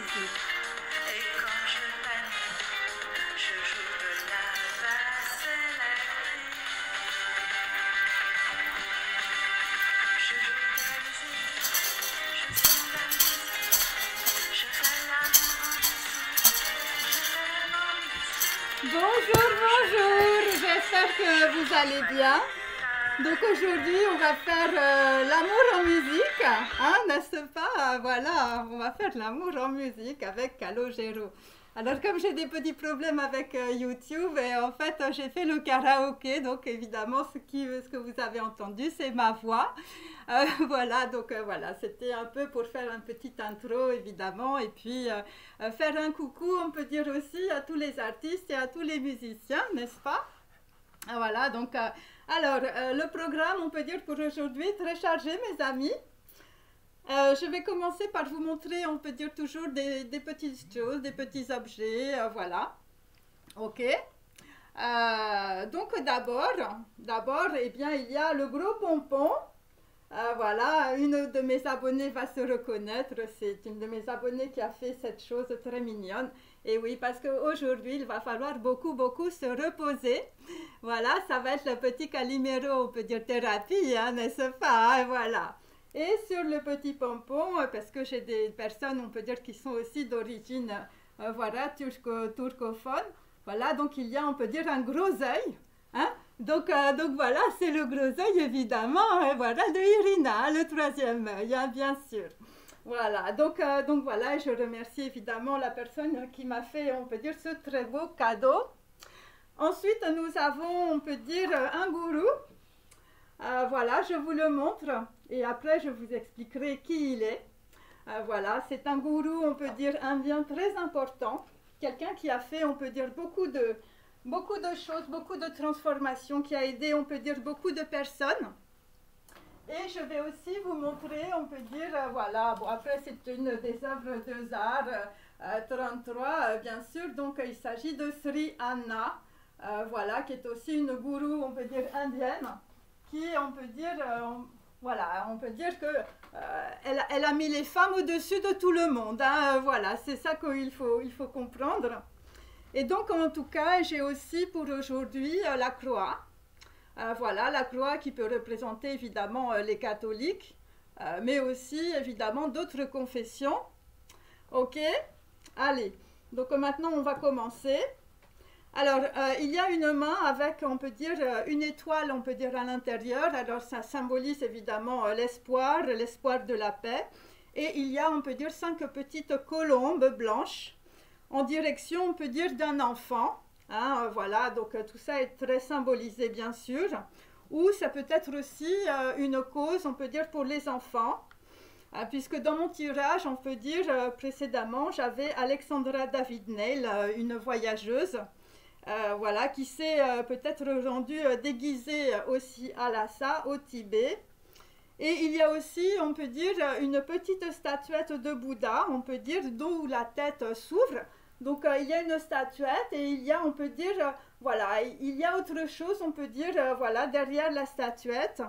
musique. Et quand je peine, je joue de la basse électrique. Je joue de la musique, je sens la musique, je fais l'amour en musique, je fais en musique. Bonjour, bonjour, j'espère que vous allez bien. Donc aujourd'hui, on va faire l'amour en musique, hein, n'est-ce pas? Voilà, on va faire l'amour en musique avec Calogero. Alors comme j'ai des petits problèmes avec YouTube, et en fait j'ai fait le karaoké, donc évidemment ce que vous avez entendu, c'est ma voix. Voilà, donc voilà, c'était un peu pour faire un petit intro évidemment, et puis faire un coucou, on peut dire aussi à tous les artistes et à tous les musiciens, n'est-ce pas? Voilà, donc, alors, le programme, on peut dire pour aujourd'hui, très chargé, mes amis. Je vais commencer par vous montrer, on peut dire toujours des petites choses, des petits objets, voilà. Ok. Donc, d'abord, eh bien, il y a le gros pompon. Voilà, une de mes abonnées va se reconnaître, c'est une de mes abonnées qui a fait cette chose très mignonne. Et oui, parce qu'aujourd'hui, il va falloir beaucoup se reposer. Voilà, ça va être le petit Calimero, on peut dire thérapie, hein, n'est-ce pas? Hein, voilà. Et sur le petit pompon, parce que j'ai des personnes, on peut dire, qui sont aussi d'origine, voilà, turcophone. Voilà, donc il y a, on peut dire, un gros œil, hein? Donc voilà, c'est le gros œil évidemment, voilà, de Irina, le troisième œil, hein, bien sûr. Voilà, donc voilà, je remercie évidemment la personne qui m'a fait, on peut dire, ce très beau cadeau. Ensuite, nous avons, on peut dire, un gourou. Voilà, je vous le montre et après je vous expliquerai qui il est. Voilà, c'est un gourou, on peut dire, indien très important. Quelqu'un qui a fait, on peut dire, beaucoup de choses, beaucoup de transformations, qui a aidé, on peut dire, beaucoup de personnes. Et je vais aussi vous montrer, on peut dire, voilà, bon après c'est une des œuvres de Zar, 33, bien sûr, donc il s'agit de Sri Anna, voilà, qui est aussi une gourou, on peut dire, indienne, qui, on peut dire, voilà, on peut dire que elle a mis les femmes au-dessus de tout le monde, hein, voilà, c'est ça qu'il faut comprendre. Et donc, en tout cas, j'ai aussi pour aujourd'hui la croix. Voilà, la croix qui peut représenter évidemment les catholiques, mais aussi évidemment d'autres confessions. Ok, allez, donc maintenant on va commencer. Alors, il y a une main avec, on peut dire, une étoile, on peut dire, à l'intérieur. Alors, ça symbolise évidemment l'espoir de la paix. Et il y a, on peut dire, 5 petites colombes blanches en direction, on peut dire, d'un enfant. Hein, voilà, donc tout ça est très symbolisé, bien sûr. Ou ça peut être aussi une cause, on peut dire, pour les enfants. Puisque dans mon tirage, on peut dire, précédemment, j'avais Alexandra David-Neil, une voyageuse, voilà, qui s'est peut-être rendue déguisée aussi à Lhasa, au Tibet. Et il y a aussi, on peut dire, une petite statuette de Bouddha, on peut dire, dont la tête s'ouvre. Donc il y a une statuette et il y a, on peut dire, voilà, il y a autre chose, on peut dire, voilà, derrière la statuette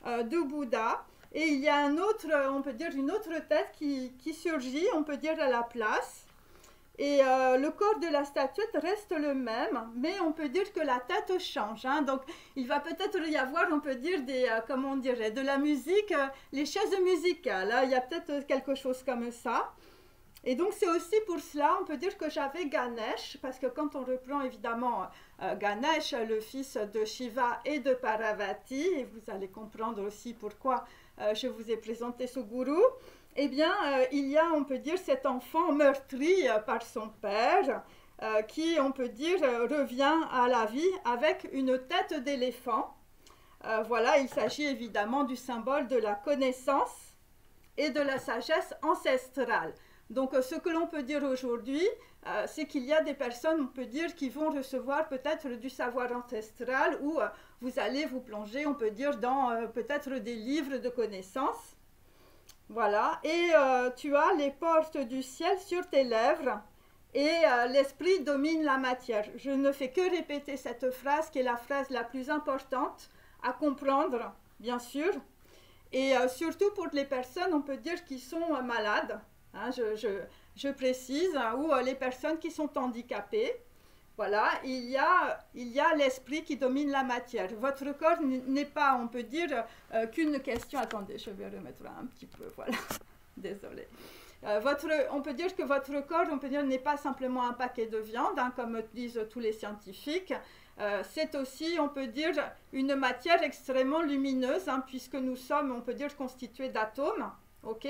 de Bouddha. Et il y a un autre, on peut dire, une autre tête qui surgit, on peut dire, à la place. Et le corps de la statuette reste le même, mais on peut dire que la tête change. Hein. Donc, il va peut-être y avoir, on peut dire, comment on dirait, de la musique, les chaises musicales. Hein. Il y a peut-être quelque chose comme ça. Et donc, c'est aussi pour cela, on peut dire que j'avais Ganesh, parce que quand on reprend évidemment Ganesh, le fils de Shiva et de Parvati, et vous allez comprendre aussi pourquoi je vous ai présenté ce gourou, eh bien, il y a, on peut dire, cet enfant meurtri par son père, qui, on peut dire, revient à la vie avec une tête d'éléphant. Voilà, il s'agit évidemment du symbole de la connaissance et de la sagesse ancestrale. Donc, ce que l'on peut dire aujourd'hui, c'est qu'il y a des personnes, on peut dire, qui vont recevoir peut-être du savoir ancestral ou vous allez vous plonger, on peut dire, dans peut-être des livres de connaissances. Voilà, et tu as les portes du ciel sur tes lèvres et l'esprit domine la matière. Je ne fais que répéter cette phrase qui est la phrase la plus importante à comprendre, bien sûr, et surtout pour les personnes, on peut dire, qui sont malades. Hein, je précise, ou les personnes qui sont handicapées. Voilà, il y a l'esprit qui domine la matière. Votre corps n'est pas, on peut dire, qu'une question. Attendez, je vais remettre un petit peu, voilà. Désolée. On peut dire que votre corps, on peut dire, n'est pas simplement un paquet de viande, hein, comme disent tous les scientifiques. C'est aussi, on peut dire, une matière extrêmement lumineuse, hein, puisque nous sommes, on peut dire, constitués d'atomes. Ok.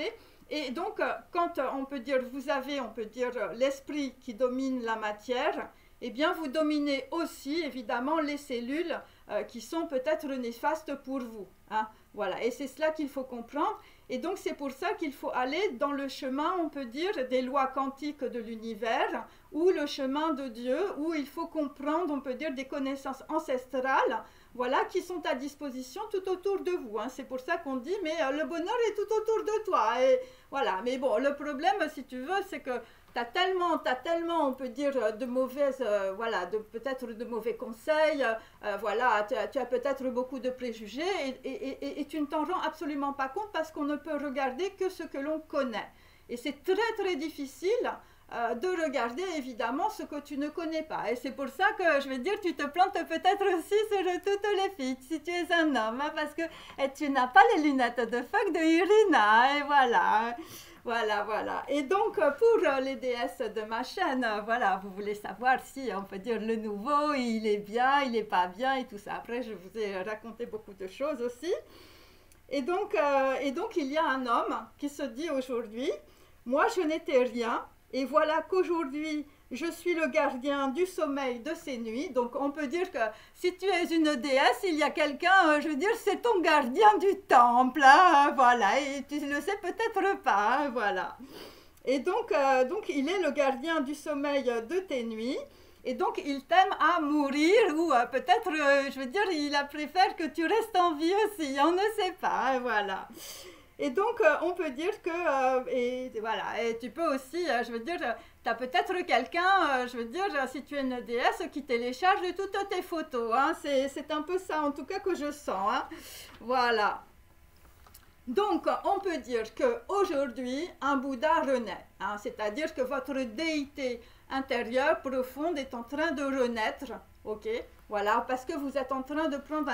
Et donc, quand on peut dire, vous avez, on peut dire, l'esprit qui domine la matière, eh bien, vous dominez aussi, évidemment, les cellules qui sont peut-être néfastes pour vous. Hein. Voilà, et c'est cela qu'il faut comprendre. Et donc, c'est pour ça qu'il faut aller dans le chemin, on peut dire, des lois quantiques de l'univers, ou le chemin de Dieu, où il faut comprendre, on peut dire, des connaissances ancestrales, voilà, qui sont à disposition tout autour de vous. Hein. C'est pour ça qu'on dit, mais le bonheur est tout autour de toi. Et voilà, mais bon, le problème, si tu veux, c'est que tu as tellement, on peut dire, de mauvaises, voilà, peut-être de mauvais conseils, voilà, tu as peut-être beaucoup de préjugés et tu ne t'en rends absolument pas compte parce qu'on ne peut regarder que ce que l'on connaît. Et c'est très, très difficile de regarder, évidemment, ce que tu ne connais pas. Et c'est pour ça que, je vais dire, tu te plantes peut-être aussi sur toutes les filles, si tu es un homme, hein, parce que tu n'as pas les lunettes de fuck de Irina, et voilà. Voilà. Et donc, pour les déesses de ma chaîne, voilà, vous voulez savoir si, on peut dire, le nouveau, il est bien, il n'est pas bien et tout ça. Après, je vous ai raconté beaucoup de choses aussi. Et donc, il y a un homme qui se dit aujourd'hui, moi, je n'étais rien, et voilà qu'aujourd'hui, je suis le gardien du sommeil de ces nuits. Donc, on peut dire que si tu es une déesse, il y a quelqu'un, je veux dire, c'est ton gardien du temple, hein, voilà, et tu ne le sais peut-être pas, hein, voilà. Et donc, il est le gardien du sommeil de tes nuits, et donc, il t'aime à mourir, ou peut-être, je veux dire, il préfère que tu restes en vie aussi, on ne sait pas, hein, voilà. Et donc, on peut dire que, et voilà, et tu peux aussi, je veux dire, tu as peut-être quelqu'un, je veux dire, si tu es une déesse, qui télécharge toutes tes photos, hein, c'est un peu ça, en tout cas, que je sens, hein, voilà. Donc, on peut dire qu'aujourd'hui, un Bouddha renaît, hein, c'est-à-dire que votre déité intérieure, profonde, est en train de renaître, ok, voilà, parce que vous êtes en train de prendre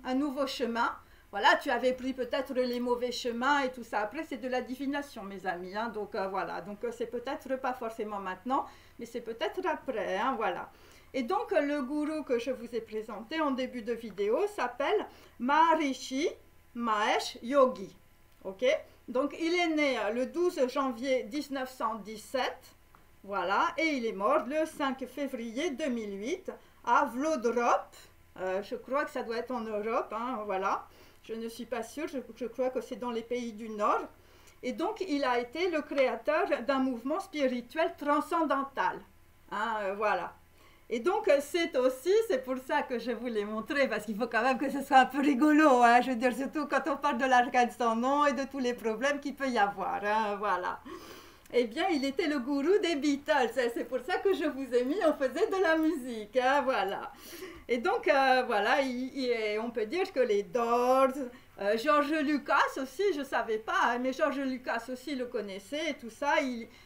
un nouveau chemin. Voilà, tu avais pris peut-être les mauvais chemins et tout ça. Après, c'est de la divination, mes amis. Hein, donc, voilà. Donc, c'est peut-être pas forcément maintenant, mais c'est peut-être après. Hein, voilà. Et donc, le gourou que je vous ai présenté en début de vidéo s'appelle Maharishi Mahesh Yogi. Ok? Donc, il est né le 12 janvier 1917. Voilà. Et il est mort le 5 février 2008 à Vlodrop. Je crois que ça doit être en Europe. Hein, voilà. Je ne suis pas sûre, je crois que c'est dans les pays du Nord. Et donc, il a été le créateur d'un mouvement spirituel transcendantal. Hein, voilà. Et donc, c'est pour ça que je vous l'ai montré, parce qu'il faut quand même que ce soit un peu rigolo. Hein, je veux dire, surtout quand on parle de l'arcade sans nom et de tous les problèmes qu'il peut y avoir. Hein, voilà. Eh bien, il était le gourou des Beatles. C'est pour ça que je vous ai mis, on faisait de la musique. Hein, voilà. Et donc, voilà, on peut dire que les Doors, George Lucas aussi, je ne savais pas, hein, mais George Lucas aussi le connaissait et tout ça.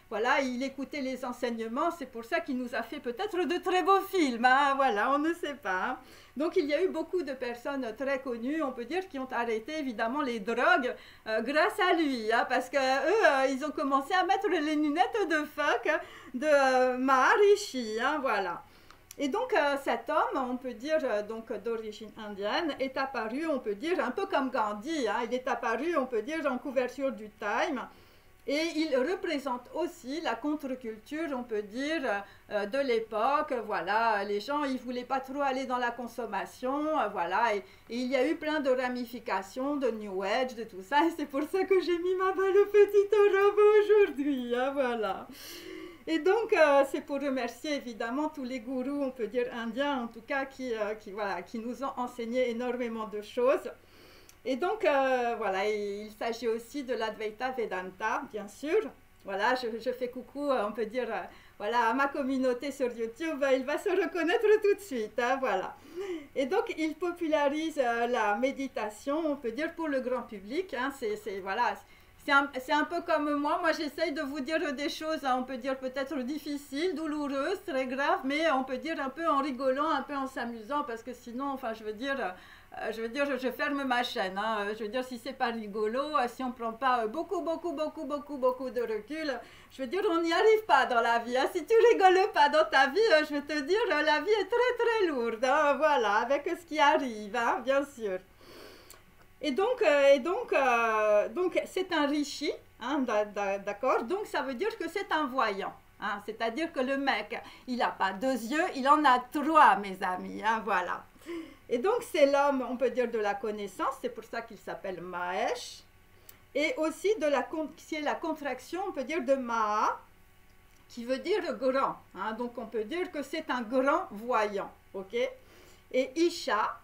Voilà, il écoutait les enseignements, c'est pour ça qu'il nous a fait peut-être de très beaux films. Hein, voilà, on ne sait pas. Hein. Donc, il y a eu beaucoup de personnes très connues, on peut dire, qui ont arrêté évidemment les drogues grâce à lui. Hein, parce qu'eux, ils ont commencé à mettre les lunettes de fuck de Maharishi. Hein, voilà. Et donc, cet homme, on peut dire, donc d'origine indienne, est apparu, on peut dire, un peu comme Gandhi. Hein, il est apparu, on peut dire, en couverture du Time. Et il représente aussi la contre-culture, on peut dire, de l'époque. Voilà, les gens, ils ne voulaient pas trop aller dans la consommation. Voilà, et il y a eu plein de ramifications, de New Age, de tout ça. Et c'est pour ça que j'ai mis ma belle petite robe aujourd'hui. Hein, voilà. Et donc, c'est pour remercier évidemment tous les gourous, on peut dire indiens en tout cas, qui nous ont enseigné énormément de choses. Et donc, voilà, il s'agit aussi de l'Advaita Vedanta, bien sûr. Voilà, je fais coucou, on peut dire, voilà, à ma communauté sur YouTube, il va se reconnaître tout de suite, hein, voilà. Et donc, il popularise la méditation, on peut dire, pour le grand public, hein, voilà, c'est un peu comme moi j'essaye de vous dire des choses, hein, on peut dire peut-être difficiles, douloureuses, très graves, mais on peut dire un peu en rigolant, un peu en s'amusant, parce que sinon, enfin je ferme ma chaîne, hein, je veux dire si c'est pas rigolo, si on prend pas beaucoup de recul, je veux dire on n'y arrive pas dans la vie, hein. Si tu rigoles pas dans ta vie, je vais te dire la vie est très lourde, hein, voilà, avec ce qui arrive, hein, bien sûr. Et donc c'est un rishi, hein, d'accord? Donc ça veut dire que c'est un voyant. Hein, c'est-à-dire que le mec, il n'a pas 2 yeux, il en a 3, mes amis. Hein, voilà. Et donc c'est l'homme, on peut dire, de la connaissance, c'est pour ça qu'il s'appelle Mahesh. Et aussi c'est la contraction, on peut dire, de Maha, qui veut dire grand. Hein, donc on peut dire que c'est un grand voyant. Ok? Et Isha,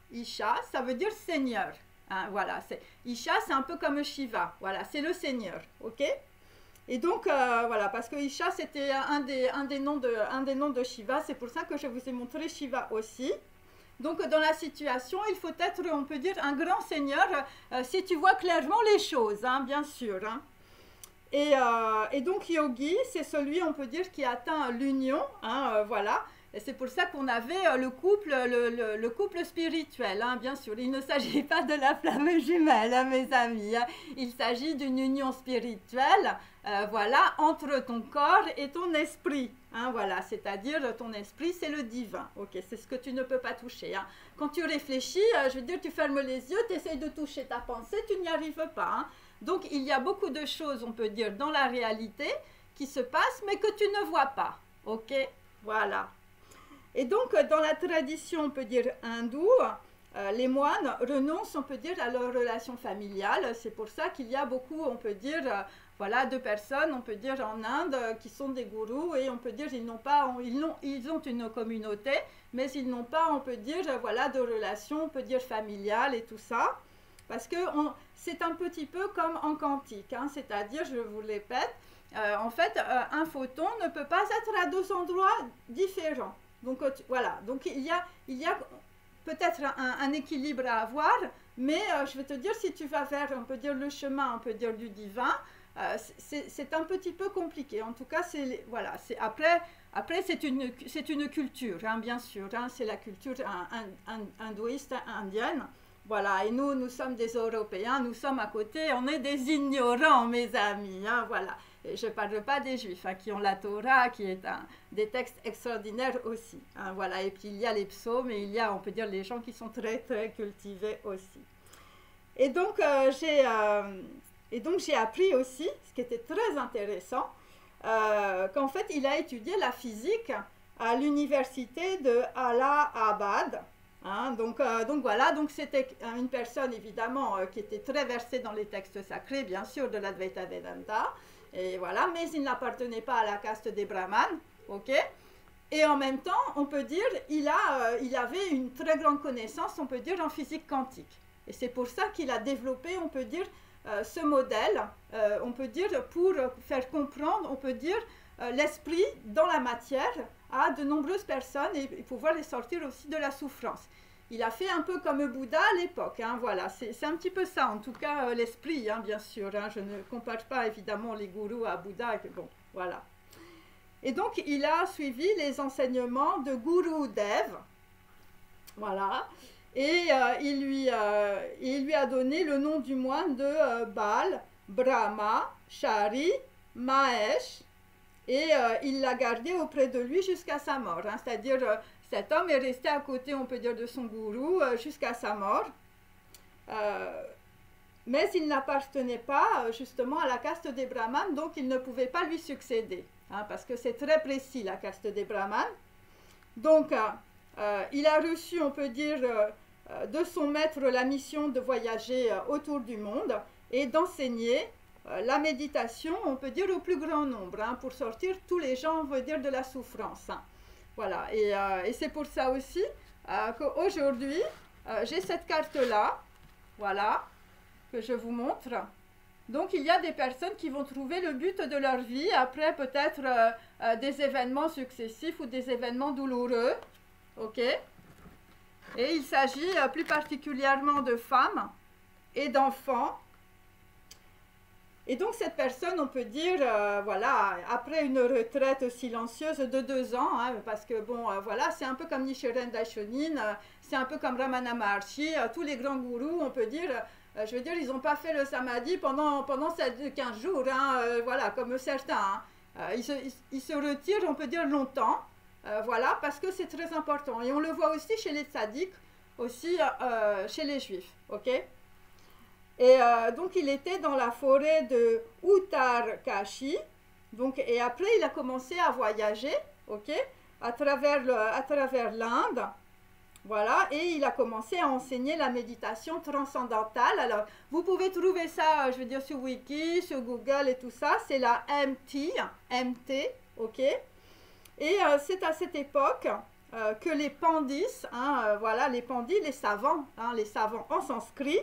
ça veut dire seigneur. Hein, voilà, Isha, c'est un peu comme Shiva, voilà, c'est le Seigneur, ok? Et donc, voilà, parce que Isha, c'était un des noms de Shiva, c'est pour ça que je vous ai montré Shiva aussi. Donc, dans la situation, il faut être, on peut dire, un grand Seigneur, si tu vois clairement les choses, hein, bien sûr. Hein. Et donc, Yogi, c'est celui, on peut dire, qui atteint l'union, hein, voilà. Et c'est pour ça qu'on avait le couple spirituel, hein, bien sûr. Il ne s'agit pas de la flamme jumelle, hein, mes amis. Hein. Il s'agit d'une union spirituelle, voilà, entre ton corps et ton esprit. Hein, voilà, c'est-à-dire ton esprit, c'est le divin. Ok, c'est ce que tu ne peux pas toucher. Hein. Quand tu réfléchis, je veux dire, tu fermes les yeux, tu essayes de toucher ta pensée, tu n'y arrives pas. Hein. Donc, il y a beaucoup de choses, on peut dire, dans la réalité qui se passent, mais que tu ne vois pas. Ok, voilà. Et donc, dans la tradition, on peut dire hindoue, les moines renoncent, on peut dire, à leur relation familiale. C'est pour ça qu'il y a beaucoup, on peut dire, voilà, de personnes, on peut dire, en Inde, qui sont des gourous, et on peut dire, ils ont une communauté, mais ils n'ont pas, on peut dire, voilà, de relation, on peut dire, familiale et tout ça. Parce que c'est un petit peu comme en quantique, hein, c'est-à-dire, je vous le répète, en fait, un photon ne peut pas être à 2 endroits différents. Donc voilà, donc il y a peut-être un équilibre à avoir, mais je vais te dire, si tu vas faire, on peut dire, le chemin, on peut dire, du divin, c'est un petit peu compliqué. En tout cas, voilà, après c'est une culture, hein, bien sûr, hein, c'est la culture hindouiste, indienne. Voilà, et nous sommes des Européens, nous sommes à côté, on est des ignorants, mes amis, hein, voilà. Et je ne parle pas des Juifs, hein, qui ont la Torah, qui est des textes extraordinaires aussi. Hein, voilà. Et puis il y a les psaumes, et il y a, on peut dire, les gens qui sont très cultivés aussi. Et donc, j'ai appris aussi, ce qui était très intéressant, qu'en fait, il a étudié la physique à l'université de Allahabad. Hein, donc voilà, donc c'était une personne évidemment qui était très versée dans les textes sacrés, bien sûr, de l'Advaita Vedanta. Et voilà, mais il n'appartenait pas à la caste des brahmanes, ok? Et en même temps, on peut dire, il avait une très grande connaissance, on peut dire, en physique quantique. Et c'est pour ça qu'il a développé, on peut dire, ce modèle, on peut dire, pour faire comprendre, on peut dire, l'esprit dans la matière à de nombreuses personnes et pouvoir les sortir aussi de la souffrance. Il a fait un peu comme Bouddha à l'époque, hein, voilà, c'est un petit peu ça, en tout cas l'esprit, hein, bien sûr, hein, je ne compare pas évidemment les gourous à Bouddha, bon, voilà. Et donc il a suivi les enseignements de Guru Dev, voilà, et il lui a donné le nom du moine de Bal, Brahma, Shari, Mahesh, et il l'a gardé auprès de lui jusqu'à sa mort, hein, c'est-à-dire cet homme est resté à côté, on peut dire, de son gourou jusqu'à sa mort. Mais il n'appartenait pas justement à la caste des brahmanes, donc il ne pouvait pas lui succéder, hein, parce que c'est très précis la caste des brahmanes. Donc il a reçu, on peut dire, de son maître la mission de voyager autour du monde et d'enseigner la méditation, on peut dire, au plus grand nombre, hein, pour sortir tous les gens, on veut dire, de la souffrance. Hein. Voilà, et c'est pour ça aussi qu'aujourd'hui, j'ai cette carte-là, voilà, que je vous montre. Donc, il y a des personnes qui vont trouver le but de leur vie après peut-être des événements successifs ou des événements douloureux, ok? Et il s'agit plus particulièrement de femmes et d'enfants. Et donc cette personne, on peut dire, voilà, après une retraite silencieuse de 2 ans, hein, parce que bon, voilà, c'est un peu comme Nichiren Daishonin, c'est un peu comme Ramana Maharshi, tous les grands gourous, on peut dire, je veux dire, ils n'ont pas fait le samadhi pendant 15 jours, hein, voilà, comme certains. Hein. Ils se retirent, on peut dire, longtemps, voilà, parce que c'est très important. Et on le voit aussi chez les tzaddiks, aussi chez les juifs, ok? Et donc, il était dans la forêt de Uttarkashi. Donc, et après, il a commencé à voyager, ok, à travers l'Inde. Voilà, et il a commencé à enseigner la méditation transcendantale. Alors, vous pouvez trouver ça, je veux dire, sur Wiki, sur Google et tout ça. C'est la MT, ok. Et c'est à cette époque que les pandis, hein, voilà, les pandis, les savants en sanskrit,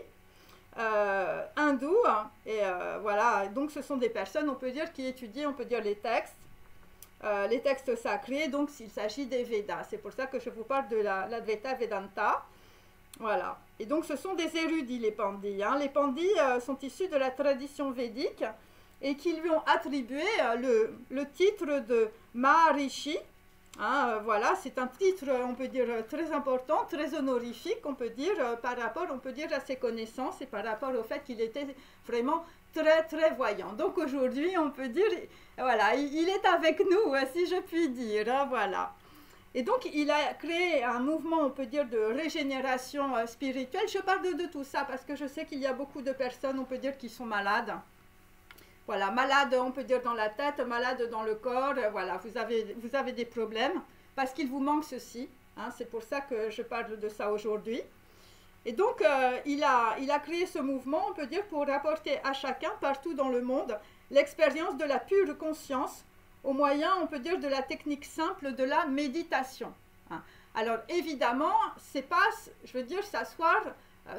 hindous, et voilà, donc ce sont des personnes, on peut dire, qui étudient, on peut dire, les textes sacrés, donc s'il s'agit des Védas. C'est pour ça que je vous parle de l'Advaita Vedanta. Voilà. Et donc ce sont des érudits, les pandis. Hein. Les pandis sont issus de la tradition védique et qui lui ont attribué le titre de Maharishi. Hein, voilà, c'est un titre, on peut dire, très important, très honorifique, on peut dire, par rapport, on peut dire, à ses connaissances et par rapport au fait qu'il était vraiment très, très voyant. Donc aujourd'hui, on peut dire, voilà, il est avec nous, si je puis dire, hein, voilà. Et donc, il a créé un mouvement, on peut dire, de régénération spirituelle. Je parle de tout ça parce que je sais qu'il y a beaucoup de personnes, on peut dire, qui sont malades. Voilà, malade, on peut dire, dans la tête, malade dans le corps, voilà, vous avez des problèmes parce qu'il vous manque ceci, hein, c'est pour ça que je parle de ça aujourd'hui. Et donc, il a créé ce mouvement, on peut dire, pour apporter à chacun, partout dans le monde, l'expérience de la pure conscience au moyen, on peut dire, de la technique simple de la méditation. Hein. Alors, évidemment, c'est pas, je veux dire, s'asseoir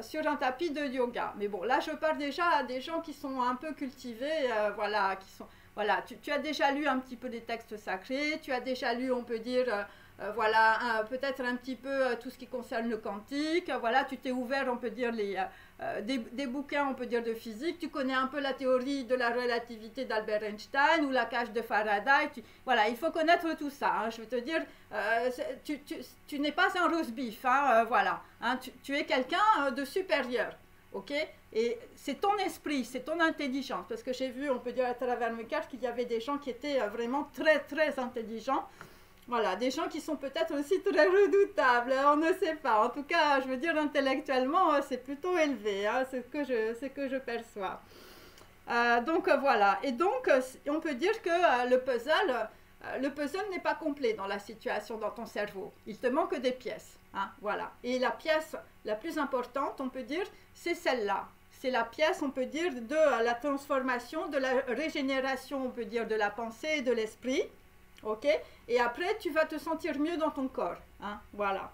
sur un tapis de yoga. Mais bon, là, je parle déjà à des gens qui sont un peu cultivés, voilà, qui sont... Voilà, tu as déjà lu un petit peu des textes sacrés, tu as déjà lu, on peut dire, voilà, peut-être un petit peu tout ce qui concerne le quantique, voilà, tu t'es ouvert, on peut dire, des bouquins, on peut dire, de physique, tu connais un peu la théorie de la relativité d'Albert Einstein ou la cage de Faraday, voilà, il faut connaître tout ça, hein, je veux te dire, tu n'es pas un roast beef, hein, voilà, hein, tu es quelqu'un de supérieur, ok? Et c'est ton esprit, c'est ton intelligence, parce que j'ai vu, on peut dire à travers mes cartes, qu'il y avait des gens qui étaient vraiment très, très intelligents. Voilà, des gens qui sont peut-être aussi très redoutables, on ne sait pas. En tout cas, je veux dire, intellectuellement, c'est plutôt élevé, hein, c'est ce que je perçois. Donc, voilà. Et donc, on peut dire que le puzzle n'est pas complet dans la situation dans ton cerveau. Il te manque des pièces, hein, voilà. Et la pièce la plus importante, on peut dire, c'est celle-là. C'est la pièce, on peut dire, de la transformation, de la régénération, on peut dire, de la pensée et de l'esprit. Ok? Et après, tu vas te sentir mieux dans ton corps. Hein? Voilà.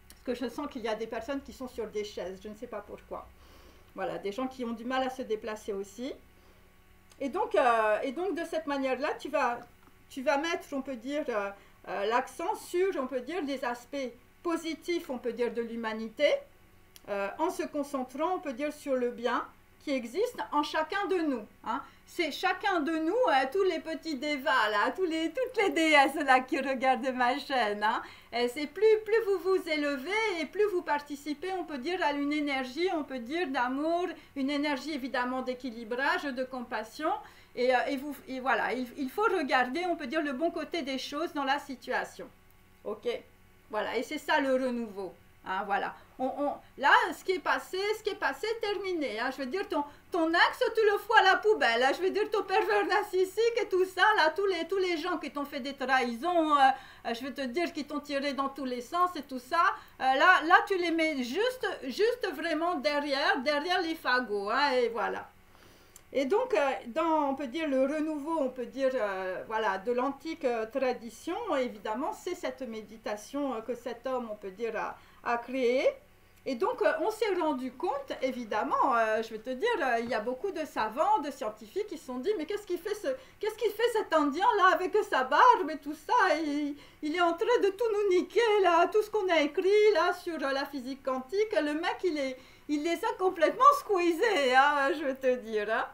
Parce que je sens qu'il y a des personnes qui sont sur des chaises. Je ne sais pas pourquoi. Voilà, des gens qui ont du mal à se déplacer aussi. Et donc de cette manière-là, tu vas mettre, on peut dire, l'accent sur, on peut dire, les aspects positifs, on peut dire, de l'humanité, en se concentrant, on peut dire, sur le bien qui existe en chacun de nous. Hein. C'est chacun de nous, tous les petits dévas, là, toutes les déesses là, qui regardent ma chaîne. Hein. C'est plus vous vous élevez et plus vous participez, on peut dire, à une énergie, on peut dire, d'amour, une énergie évidemment d'équilibrage, de compassion. Et voilà, il faut regarder, on peut dire, le bon côté des choses dans la situation. Ok? Voilà, et c'est ça le renouveau. Hein, voilà. Là, ce qui est passé, terminé. Hein. Je veux dire, ton ex, tu le fous à la poubelle. Hein. Je veux dire, ton pervers narcissique et tout ça, là, tous les gens qui t'ont fait des trahisons, je veux te dire, qui t'ont tiré dans tous les sens et tout ça, là, tu les mets juste vraiment derrière les fagots. Hein, et voilà. Et donc, on peut dire, le renouveau, on peut dire, voilà, de l'antique tradition, évidemment, c'est cette méditation que cet homme, on peut dire, a créée. Et donc, on s'est rendu compte, évidemment, je vais te dire, il y a beaucoup de savants, de scientifiques qui se sont dit, mais qu'est-ce qu'il fait cet Indien, là, avec sa barbe et tout ça, il est en train de tout nous niquer, là, tout ce qu'on a écrit, là, sur la physique quantique, le mec, il les a complètement squeezés, hein, je vais te dire, hein.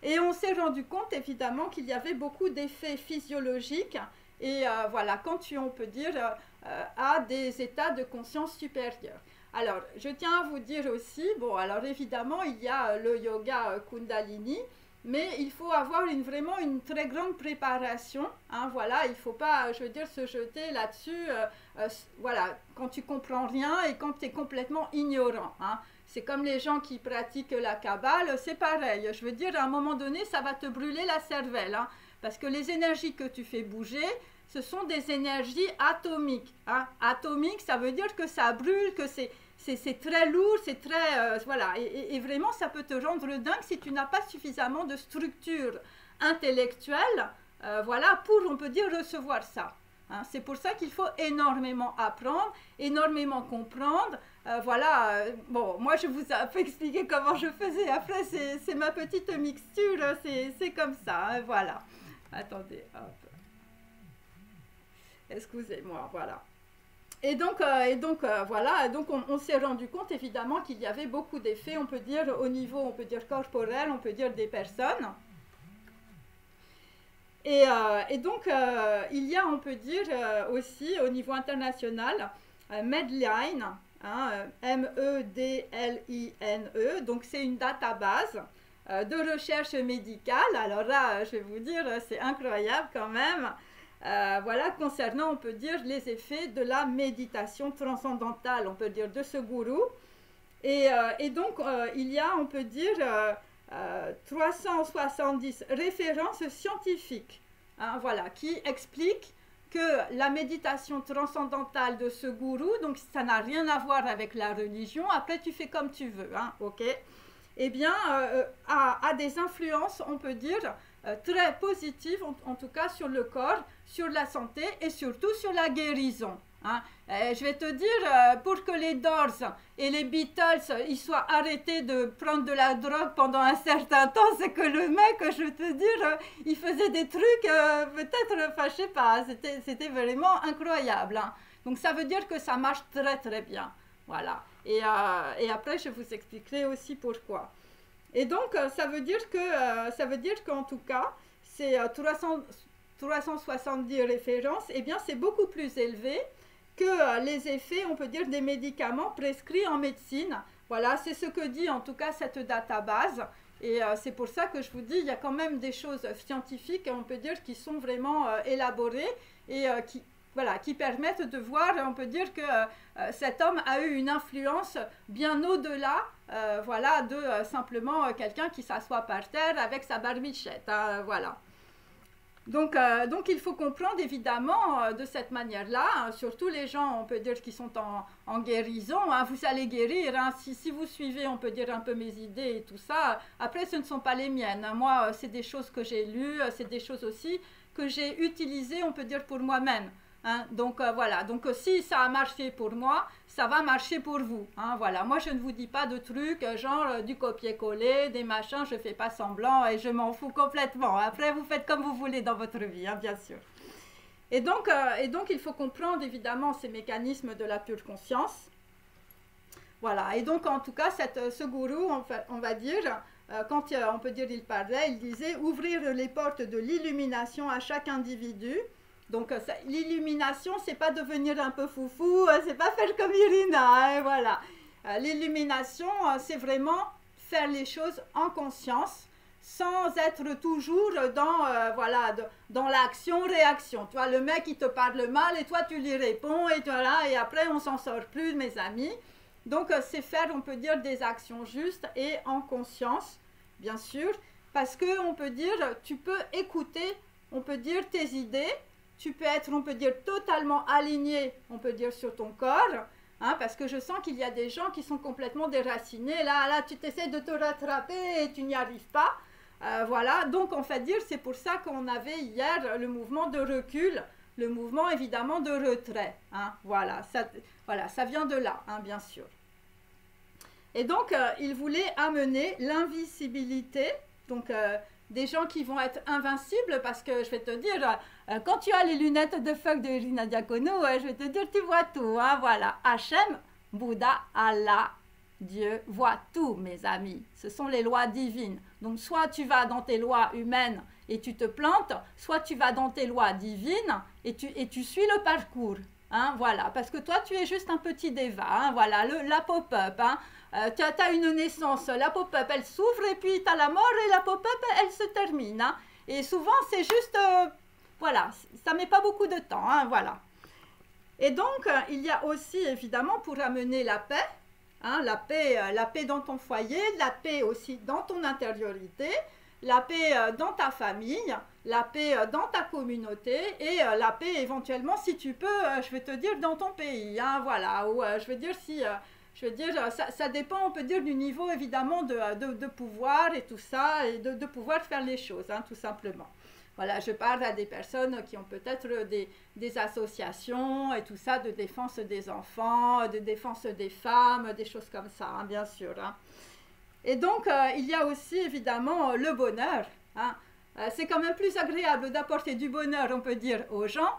Et on s'est rendu compte évidemment qu'il y avait beaucoup d'effets physiologiques et voilà, quand tu, on peut dire, à des états de conscience supérieure. Alors, je tiens à vous dire aussi, bon, alors évidemment, il y a le yoga Kundalini, mais il faut avoir vraiment une très grande préparation, hein, voilà, il ne faut pas, je veux dire, se jeter là-dessus, voilà, quand tu comprends rien et quand tu es complètement ignorant, hein. C'est comme les gens qui pratiquent la Kabbale, c'est pareil, je veux dire, à un moment donné, ça va te brûler la cervelle, hein, parce que les énergies que tu fais bouger, ce sont des énergies atomiques, hein. Atomique, ça veut dire que ça brûle, que c'est très lourd, c'est très... voilà, et vraiment, ça peut te rendre dingue si tu n'as pas suffisamment de structure intellectuelle, voilà, pour, on peut dire, recevoir ça. Hein. C'est pour ça qu'il faut énormément apprendre, énormément comprendre. Voilà, bon, moi, je vous ai expliqué comment je faisais. Après, c'est ma petite mixture, c'est comme ça, hein, voilà. Attendez, hop. Excusez-moi, voilà. Et donc voilà, donc on s'est rendu compte évidemment qu'il y avait beaucoup d'effets, on peut dire au niveau, on peut dire corporel, on peut dire des personnes. Et donc il y a, on peut dire aussi au niveau international, Medline, hein, M-E-D-L-I-N-E, donc c'est une database de recherche médicale. Alors là, je vais vous dire, c'est incroyable quand même. Voilà, concernant, on peut dire, les effets de la méditation transcendantale, on peut dire, de ce gourou. Et donc, il y a, on peut dire, 370 références scientifiques, hein, voilà, qui expliquent que la méditation transcendantale de ce gourou, donc ça n'a rien à voir avec la religion, après tu fais comme tu veux, hein, ok, eh bien, a des influences, on peut dire, très positives, en tout cas sur le corps, sur la santé et surtout sur la guérison. Hein. Je vais te dire, pour que les Doors et les Beatles ils soient arrêtés de prendre de la drogue pendant un certain temps, c'est que le mec, je vais te dire, il faisait des trucs, peut-être, enfin, je sais pas, c'était vraiment incroyable. Hein. Donc ça veut dire que ça marche très très bien. Voilà. Et après, je vous expliquerai aussi pourquoi. Et donc, ça veut dire qu'en tout cas, c'est 370 références, eh bien, c'est beaucoup plus élevé que les effets, on peut dire, des médicaments prescrits en médecine. Voilà, c'est ce que dit en tout cas cette database. Et c'est pour ça que je vous dis, il y a quand même des choses scientifiques, on peut dire, qui sont vraiment élaborées et qui permettent de voir, on peut dire que cet homme a eu une influence bien au-delà, voilà, de simplement quelqu'un qui s'assoit par terre avec sa barbichette, hein, voilà. Donc il faut comprendre évidemment de cette manière-là, hein, surtout les gens, on peut dire, qui sont en guérison, hein, vous allez guérir, hein, si vous suivez, on peut dire, un peu mes idées et tout ça, après ce ne sont pas les miennes, hein, moi c'est des choses que j'ai lues, c'est des choses aussi que j'ai utilisées, on peut dire, pour moi-même. Hein, donc voilà, donc si ça a marché pour moi, ça va marcher pour vous, hein, voilà. Moi je ne vous dis pas de trucs genre du copier-coller, des machins, je fais pas semblant et je m'en fous complètement. Après vous faites comme vous voulez dans votre vie, hein, bien sûr. Et donc il faut comprendre évidemment ces mécanismes de la pure conscience. Voilà, et donc en tout cas ce gourou, on va dire, quand on peut dire il parlait, il disait ouvrir les portes de l'illumination à chaque individu. Donc l'illumination, c'est pas devenir un peu foufou, c'est pas faire comme Irina, hein, voilà. L'illumination, c'est vraiment faire les choses en conscience, sans être toujours dans, voilà, dans l'action-réaction. Tu vois, le mec, il te parle mal et toi, tu lui réponds et voilà, et après, on s'en sort plus, mes amis. Donc, c'est faire, on peut dire, des actions justes et en conscience, bien sûr, parce que on peut dire, tu peux écouter, on peut dire, tes idées. Tu peux être, on peut dire, totalement aligné, on peut dire, sur ton corps, hein, parce que je sens qu'il y a des gens qui sont complètement déracinés. Là, tu t'essaies de te rattraper et tu n'y arrives pas. Voilà, donc on fait dire, c'est pour ça qu'on avait hier le mouvement de recul, le mouvement évidemment de retrait. Hein, voilà, ça vient de là, hein, bien sûr. Et donc, il voulait amener l'invisibilité, donc des gens qui vont être invincibles, parce que je vais te dire, quand tu as les lunettes de feu de Irina Diacono, je vais te dire, tu vois tout, hein, voilà. Hachem, Bouddha, Allah, Dieu voit tout, mes amis. Ce sont les lois divines. Donc, soit tu vas dans tes lois humaines et tu te plantes, soit tu vas dans tes lois divines et tu suis le parcours. Hein, voilà, parce que toi, tu es juste un petit déva. Hein, voilà, la pop-up. Hein. Tu as une naissance, la pop-up, elle s'ouvre et puis tu as la mort et la pop-up, elle se termine. Hein. Et souvent, c'est juste, voilà, ça met pas beaucoup de temps. Hein, voilà. Et donc, il y a aussi, évidemment, pour amener la paix, hein, la paix dans ton foyer, la paix aussi dans ton intériorité, la paix dans ta famille, la paix dans ta communauté et la paix éventuellement, si tu peux, je vais te dire, dans ton pays. Hein, voilà, ou je veux dire, si... je veux dire, ça dépend, on peut dire, du niveau, évidemment, de pouvoir et tout ça, et de pouvoir faire les choses, hein, tout simplement. Voilà, je parle à des personnes qui ont peut-être des associations et tout ça, de défense des enfants, de défense des femmes, des choses comme ça, hein, bien sûr. Hein. Et donc, il y a aussi, évidemment, le bonheur. Hein. C'est quand même plus agréable d'apporter du bonheur, on peut dire, aux gens,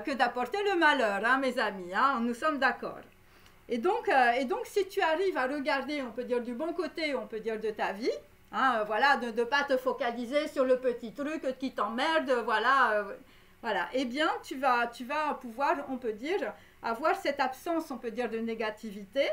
que d'apporter le malheur, hein, mes amis. Hein, nous sommes d'accord. Et donc, si tu arrives à regarder, on peut dire, du bon côté, on peut dire, de ta vie, hein, voilà, de ne pas te focaliser sur le petit truc qui t'emmerde, voilà, voilà, eh bien, tu vas pouvoir, on peut dire, avoir cette absence, on peut dire, de négativité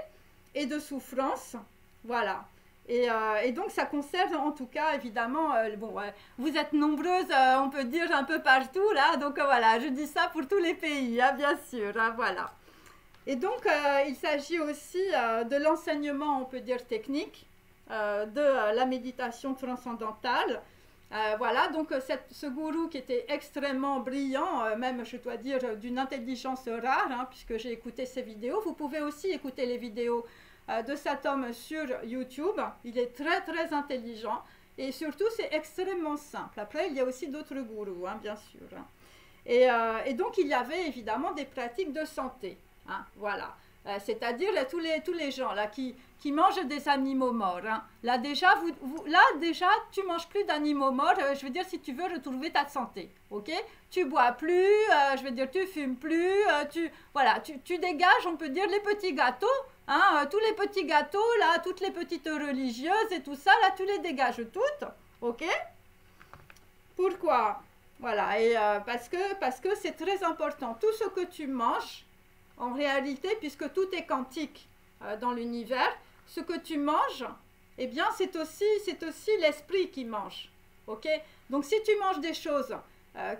et de souffrance, voilà. Et donc, ça concerne, en tout cas, évidemment, bon, vous êtes nombreuses, on peut dire, un peu partout, là, donc voilà, je dis ça pour tous les pays, hein, bien sûr, hein, voilà. Et donc, il s'agit aussi de l'enseignement, on peut dire, technique, de la méditation transcendantale. Voilà, donc ce gourou qui était extrêmement brillant, même, je dois dire, d'une intelligence rare, hein, puisque j'ai écouté ses vidéos. Vous pouvez aussi écouter les vidéos de cet homme sur YouTube. Il est très, très intelligent. Et surtout, c'est extrêmement simple. Après, il y a aussi d'autres gourous, hein, bien sûr. Hein. Et donc, il y avait évidemment des pratiques de santé. Hein, voilà, c'est-à-dire tous les gens là qui mangent des animaux morts. Hein. Là déjà, tu manges plus d'animaux morts. Je veux dire, si tu veux retrouver ta santé, ok? Tu bois plus, je veux dire, tu fumes plus, tu dégages, on peut dire, les petits gâteaux. Hein, tous les petits gâteaux là, toutes les petites religieuses et tout ça là, tu les dégages toutes, ok? Pourquoi? Voilà, et parce que c'est très important. Tout ce que tu manges, en réalité, puisque tout est quantique dans l'univers, ce que tu manges, eh bien, c'est aussi l'esprit qui mange. Ok? Donc, si tu manges des choses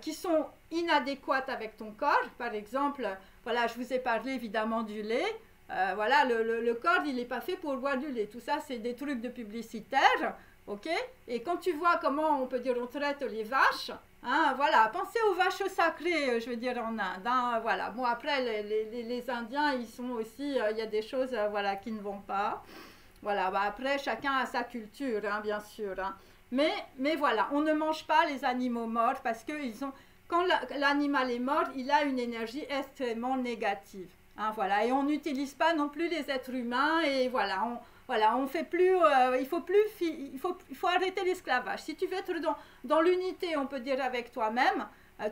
qui sont inadéquates avec ton corps, par exemple, voilà, je vous ai parlé évidemment du lait. Voilà, le corps, il n'est pas fait pour boire du lait. Tout ça, c'est des trucs de publicitaires. Ok? Et quand tu vois comment, on peut dire, on traite les vaches, hein, voilà, pensez aux vaches sacrées, je veux dire, en Inde. Hein, voilà. Bon, après, les Indiens, ils sont aussi, il y a des choses, voilà, qui ne vont pas. Voilà, bah, après, chacun a sa culture, hein, bien sûr. Hein. Mais voilà, on ne mange pas les animaux morts parce que quand l'animal est mort, il a une énergie extrêmement négative. Hein, voilà, et on n'utilise pas non plus les êtres humains et voilà, on fait plus, il faut arrêter l'esclavage. Si tu veux être dans l'unité, on peut dire avec toi-même,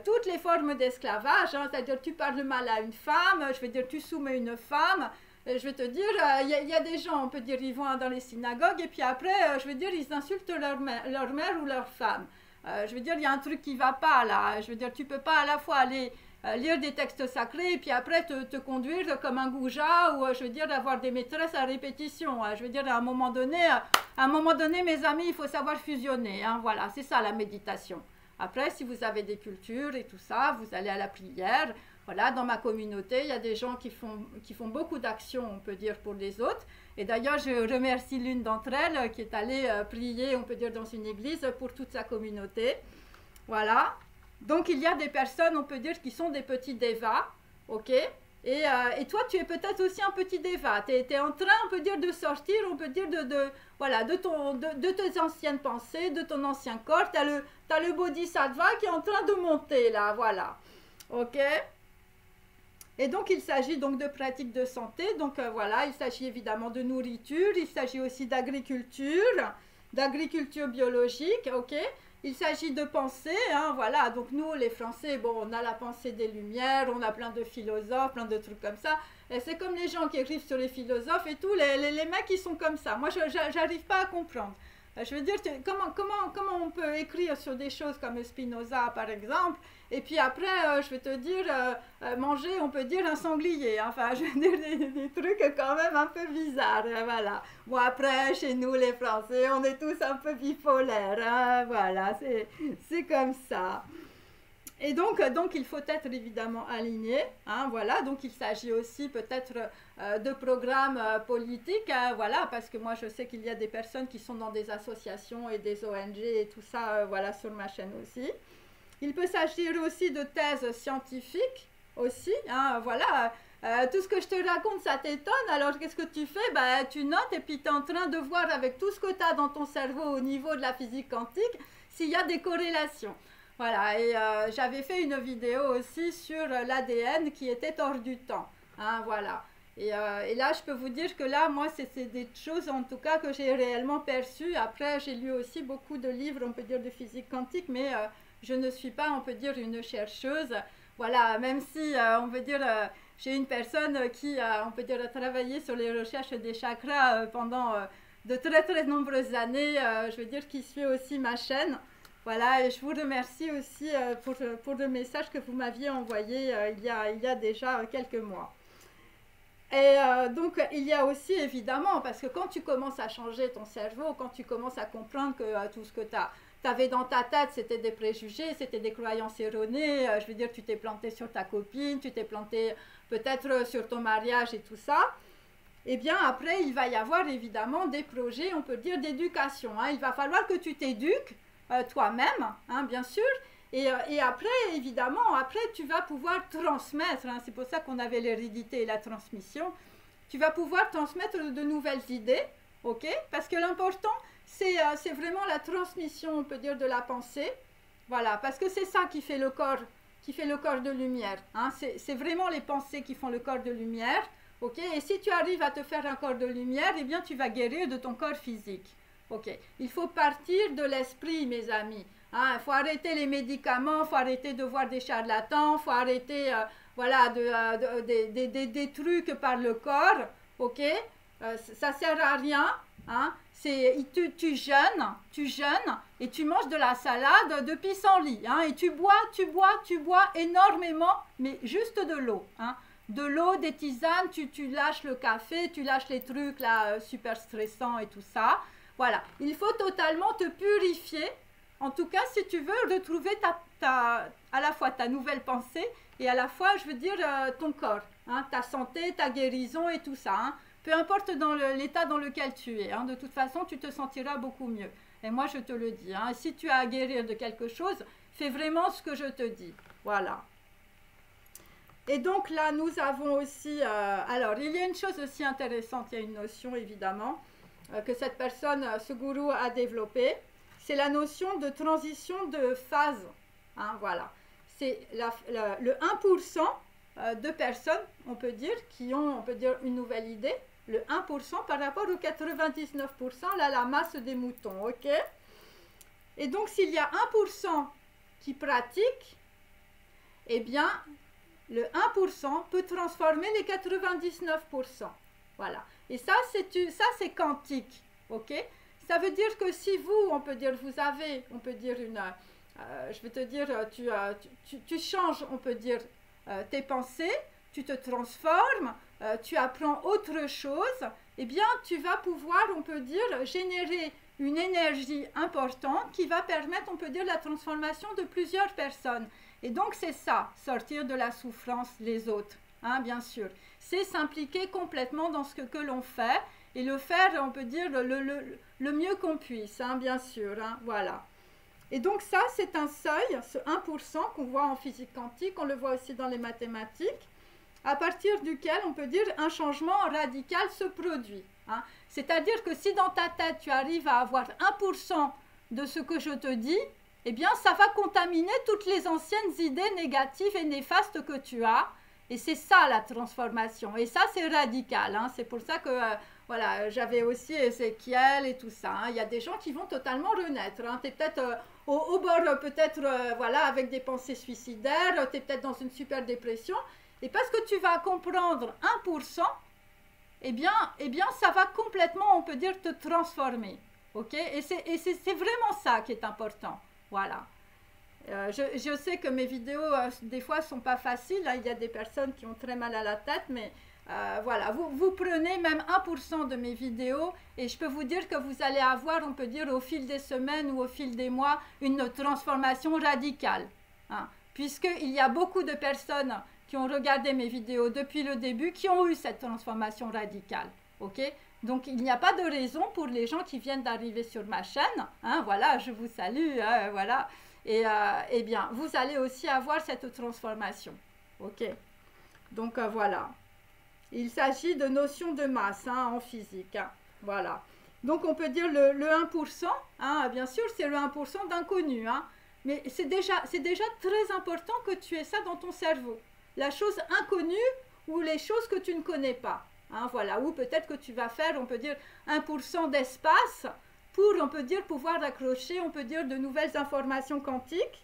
toutes les formes d'esclavage, hein, c'est-à-dire tu parles mal à une femme, je veux dire tu soumets une femme, je vais te dire, il y a des gens, on peut dire, ils vont dans les synagogues et puis après, je veux dire, ils insultent leur mère ou leur femme. Je veux dire, il y a un truc qui ne va pas là. Je veux dire, tu ne peux pas à la fois aller lire des textes sacrés et puis après te conduire comme un goujat ou je veux dire d'avoir des maîtresses à répétition. Je veux dire à un moment donné mes amis, il faut savoir fusionner. Hein, voilà, c'est ça la méditation. Après, si vous avez des cultures et tout ça, vous allez à la prière. Voilà, dans ma communauté, il y a des gens qui font beaucoup d'actions, on peut dire, pour les autres. Et d'ailleurs, je remercie l'une d'entre elles qui est allée prier, on peut dire, dans une église pour toute sa communauté. Voilà. Donc, il y a des personnes, on peut dire, qui sont des petits dévas, ok? Et toi, tu es peut-être aussi un petit déva. Tu es en train, on peut dire, de sortir, on peut dire, de tes anciennes pensées, de ton ancien corps. Tu as le bodhisattva qui est en train de monter, là, voilà. Ok? Et donc, il s'agit donc de pratiques de santé. Donc, voilà, il s'agit évidemment de nourriture. Il s'agit aussi d'agriculture biologique, ok? Il s'agit de pensée, hein, voilà. Donc, nous, les Français, bon, on a la pensée des Lumières, on a plein de philosophes, plein de trucs comme ça. Et c'est comme les gens qui écrivent sur les philosophes et tout, les mecs qui sont comme ça. Moi, j'arrive pas à comprendre. Je veux dire, comment on peut écrire sur des choses comme Spinoza, par exemple, et puis après, je vais te dire, manger, on peut dire un sanglier. Enfin, je veux dire, des trucs quand même un peu bizarres, voilà. Bon, après, chez nous, les Français, on est tous un peu bipolaires, hein, voilà, c'est comme ça. Et donc, il faut être évidemment aligné, hein, voilà, donc il s'agit aussi peut-être de programmes politiques, hein, voilà, parce que moi je sais qu'il y a des personnes qui sont dans des associations et des ONG et tout ça, voilà, sur ma chaîne aussi. Il peut s'agir aussi de thèses scientifiques aussi, hein, voilà, tout ce que je te raconte ça t'étonne, alors qu'est-ce que tu fais? Bah, tu notes et puis tu es en train de voir avec tout ce que tu as dans ton cerveau au niveau de la physique quantique s'il y a des corrélations. Voilà, et j'avais fait une vidéo aussi sur l'ADN qui était hors du temps, hein, voilà. Et là, je peux vous dire que là, moi, c'est des choses, en tout cas, que j'ai réellement perçues. Après, j'ai lu aussi beaucoup de livres, on peut dire, de physique quantique, mais je ne suis pas, on peut dire, une chercheuse. Voilà, même si, on peut dire, j'ai une personne qui, on peut dire, a travaillé sur les recherches des chakras pendant de très, très nombreuses années, je veux dire, qui suit aussi ma chaîne. Voilà, et je vous remercie aussi pour le message que vous m'aviez envoyé il y a déjà quelques mois. Et donc, il y a aussi évidemment, parce que quand tu commences à changer ton cerveau, quand tu commences à comprendre que tout ce que tu avais dans ta tête, c'était des préjugés, c'était des croyances erronées, je veux dire, tu t'es planté sur ta copine, tu t'es planté peut-être sur ton mariage et tout ça, eh bien après, il va y avoir évidemment des projets, on peut dire, d'éducation, hein. Il va falloir que tu t'éduques toi-même, hein, bien sûr, et après, évidemment, après, tu vas pouvoir transmettre, hein, c'est pour ça qu'on avait l'hérédité et la transmission, tu vas pouvoir transmettre de nouvelles idées, ok? Parce que l'important, c'est vraiment la transmission, on peut dire, de la pensée, voilà, parce que c'est ça qui fait le corps de lumière, hein, c'est vraiment les pensées qui font le corps de lumière, ok? Et si tu arrives à te faire un corps de lumière, eh bien, tu vas guérir de ton corps physique. Ok, il faut partir de l'esprit, mes amis. Hein, il faut arrêter les médicaments, il faut arrêter de voir des charlatans, il faut arrêter voilà, des trucs par le corps. Ok, ça ne sert à rien. Hein, tu jeûnes et tu manges de la salade de pissenlit. Hein, et tu bois énormément, mais juste de l'eau. Hein. De l'eau, des tisanes, tu lâches le café, tu lâches les trucs là super stressants et tout ça. Voilà, il faut totalement te purifier, en tout cas si tu veux retrouver à la fois ta nouvelle pensée et à la fois, je veux dire, ton corps, hein, ta santé, ta guérison et tout ça. Hein. Peu importe dans l'état dans lequel tu es, hein, de toute façon, tu te sentiras beaucoup mieux. Et moi, je te le dis, hein, si tu as à guérir de quelque chose, fais vraiment ce que je te dis. Voilà. Et donc là, nous avons aussi, alors, il y a une chose aussi intéressante, il y a une notion évidemment, que cette personne, ce gourou a développé, c'est la notion de transition de phase. Hein, voilà. C'est le 1% de personnes, on peut dire, qui ont, on peut dire, une nouvelle idée, le 1% par rapport au 99%, là, la masse des moutons, ok? Et donc, s'il y a 1% qui pratique, eh bien, le 1% peut transformer les 99%. Voilà. Et ça, c'est quantique, ok? Ça veut dire que si vous, on peut dire, vous avez, on peut dire je vais te dire, tu changes, on peut dire, tes pensées, tu te transformes, tu apprends autre chose, eh bien, tu vas pouvoir, on peut dire, générer une énergie importante qui va permettre, on peut dire, la transformation de plusieurs personnes. Et donc, c'est ça, sortir de la souffrance les autres, hein, bien sûr. C'est s'impliquer complètement dans ce que l'on fait et le faire, on peut dire, le mieux qu'on puisse, hein, bien sûr, hein, voilà. Et donc ça, c'est un seuil, ce 1% qu'on voit en physique quantique, on le voit aussi dans les mathématiques, à partir duquel, on peut dire, un changement radical se produit. Hein. C'est-à-dire que si dans ta tête, tu arrives à avoir 1% de ce que je te dis, eh bien, ça va contaminer toutes les anciennes idées négatives et néfastes que tu as. Et c'est ça la transformation. Et ça, c'est radical. Hein. C'est pour ça que voilà, j'avais aussi Ézéchiel et tout ça. Hein. Il y a des gens qui vont totalement renaître. Hein. Tu es peut-être au bord, peut-être, voilà, avec des pensées suicidaires. Tu es peut-être dans une super dépression. Et parce que tu vas comprendre 1%, eh bien, ça va complètement, on peut dire, te transformer. Ok? Et c'est vraiment ça qui est important. Voilà. Je sais que mes vidéos, des fois, ne sont pas faciles. Hein. Il y a des personnes qui ont très mal à la tête, mais voilà, vous prenez même 1% de mes vidéos et je peux vous dire que vous allez avoir, on peut dire, au fil des semaines ou au fil des mois, une transformation radicale. Hein. Puisqu'il y a beaucoup de personnes qui ont regardé mes vidéos depuis le début, qui ont eu cette transformation radicale. Ok? Donc, il n'y a pas de raison pour les gens qui viennent d'arriver sur ma chaîne. Hein, voilà, je vous salue. Hein, voilà. Et eh bien, vous allez aussi avoir cette transformation. Ok? Donc, voilà. Il s'agit de notions de masse hein, en physique. Hein, voilà. Donc, on peut dire le 1%. Hein, bien sûr, c'est le 1% d'inconnu. Hein, mais c'est déjà très important que tu aies ça dans ton cerveau. La chose inconnue ou les choses que tu ne connais pas. Hein, voilà, ou peut-être que tu vas faire, on peut dire, 1% d'espace pour, on peut dire, pouvoir accrocher, on peut dire, de nouvelles informations quantiques.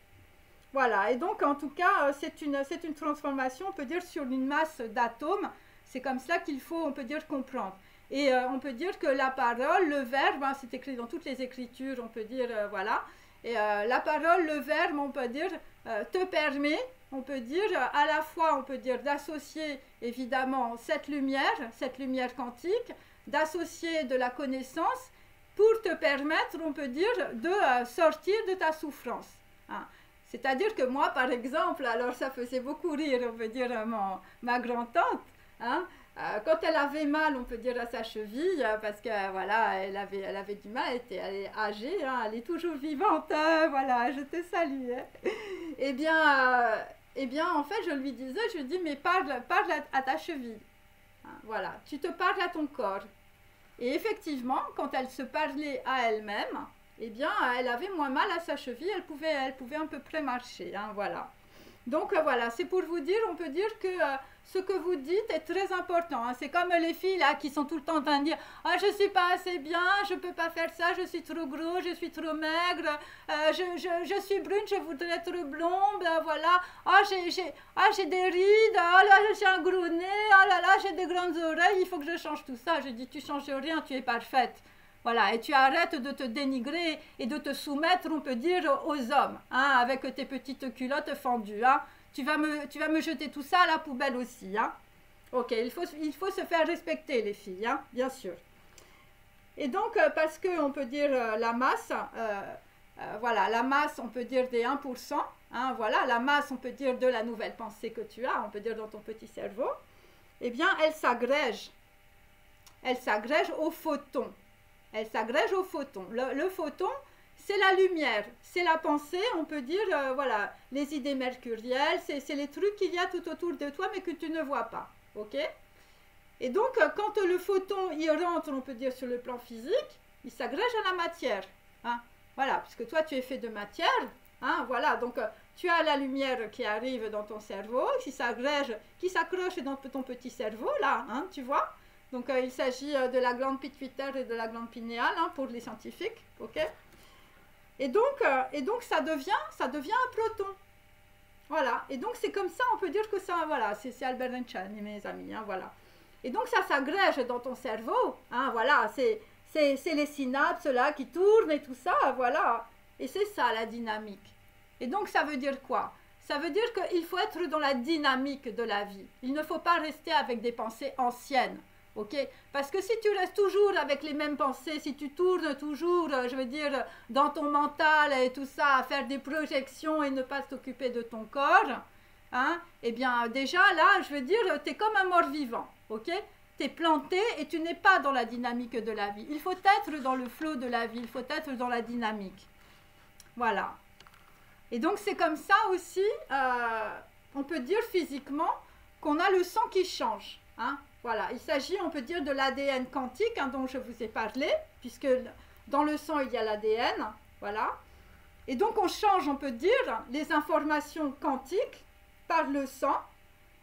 Voilà, et donc, en tout cas, c'est une transformation, on peut dire, sur une masse d'atomes. C'est comme ça qu'il faut, on peut dire, comprendre. Et on peut dire que la parole, le verbe, hein, c'est écrit dans toutes les écritures, on peut dire, voilà. Et la parole, le verbe, on peut dire, te permet, on peut dire, à la fois, on peut dire, d'associer évidemment cette lumière quantique, d'associer de la connaissance pour te permettre, on peut dire, de sortir de ta souffrance. Hein. C'est-à-dire que moi, par exemple, alors ça faisait beaucoup rire, on peut dire, ma grand-tante, hein, quand elle avait mal, on peut dire, à sa cheville, parce que voilà, elle avait du mal, elle est âgée, hein, elle est toujours vivante, hein, voilà, je te salue. Hein. Eh bien, en fait, je lui dis, mais parle à ta cheville. Hein, voilà, tu te parles à ton corps. Et effectivement, quand elle se parlait à elle-même, eh bien, elle avait moins mal à sa cheville, elle pouvait à peu près marcher, hein, voilà. Donc voilà, c'est pour vous dire, on peut dire que ce que vous dites est très important. Hein. C'est comme les filles là qui sont tout le temps en train de dire « Ah, je suis pas assez bien, je peux pas faire ça, je suis trop gros, je suis trop maigre, je suis brune, je voudrais être blonde, voilà. Ah, j'ai des rides, ah là, j'ai un gros nez, ah là là, j'ai des grandes oreilles, il faut que je change tout ça. » Je dis « Tu changes rien, tu es parfaite. » Voilà, et tu arrêtes de te dénigrer et de te soumettre, on peut dire, aux hommes, hein, avec tes petites culottes fendues. Hein. Tu vas me jeter tout ça à la poubelle aussi. Hein. Ok, il faut se faire respecter, les filles, hein, bien sûr. Et donc, parce que on peut dire la masse, voilà, la masse, on peut dire des 1%, hein, voilà, la masse, on peut dire de la nouvelle pensée que tu as, on peut dire dans ton petit cerveau, eh bien, elle s'agrège aux photons. Elle s'agrège au photon. Le photon, c'est la lumière, c'est la pensée, on peut dire, voilà, les idées mercurielles, c'est les trucs qu'il y a tout autour de toi, mais que tu ne vois pas, ok? Et donc, quand le photon y rentre, on peut dire, sur le plan physique, il s'agrège à la matière, hein? Voilà, puisque toi, tu es fait de matière, hein? Voilà, donc, tu as la lumière qui arrive dans ton cerveau, qui s'agrège, qui s'accroche dans ton petit cerveau, là, hein, tu vois? Donc, il s'agit de la glande pituitaire et de la glande pinéale hein, pour les scientifiques. Ok. Et donc ça devient un proton. Voilà. Et donc, c'est comme ça, on peut dire que ça, voilà, c'est Albert Einstein, mes amis. Hein, voilà. Et donc, ça s'agrège dans ton cerveau. Hein, voilà. C'est les synapses là qui tournent et tout ça. Voilà. Et c'est ça, la dynamique. Et donc, ça veut dire quoi? Ça veut dire qu'il faut être dans la dynamique de la vie. Il ne faut pas rester avec des pensées anciennes. Ok, parce que si tu restes toujours avec les mêmes pensées, si tu tournes toujours, je veux dire, dans ton mental et tout ça, à faire des projections et ne pas t'occuper de ton corps, hein, eh bien déjà là, je veux dire, tu es comme un mort-vivant, ok? Tu es planté et tu n'es pas dans la dynamique de la vie. Il faut être dans le flot de la vie, il faut être dans la dynamique. Voilà. Et donc c'est comme ça aussi, on peut dire physiquement, qu'on a le sang qui change, hein? Voilà, il s'agit, on peut dire, de l'ADN quantique hein, dont je vous ai parlé, puisque dans le sang, il y a l'ADN, voilà. Et donc, on change, on peut dire, les informations quantiques par le sang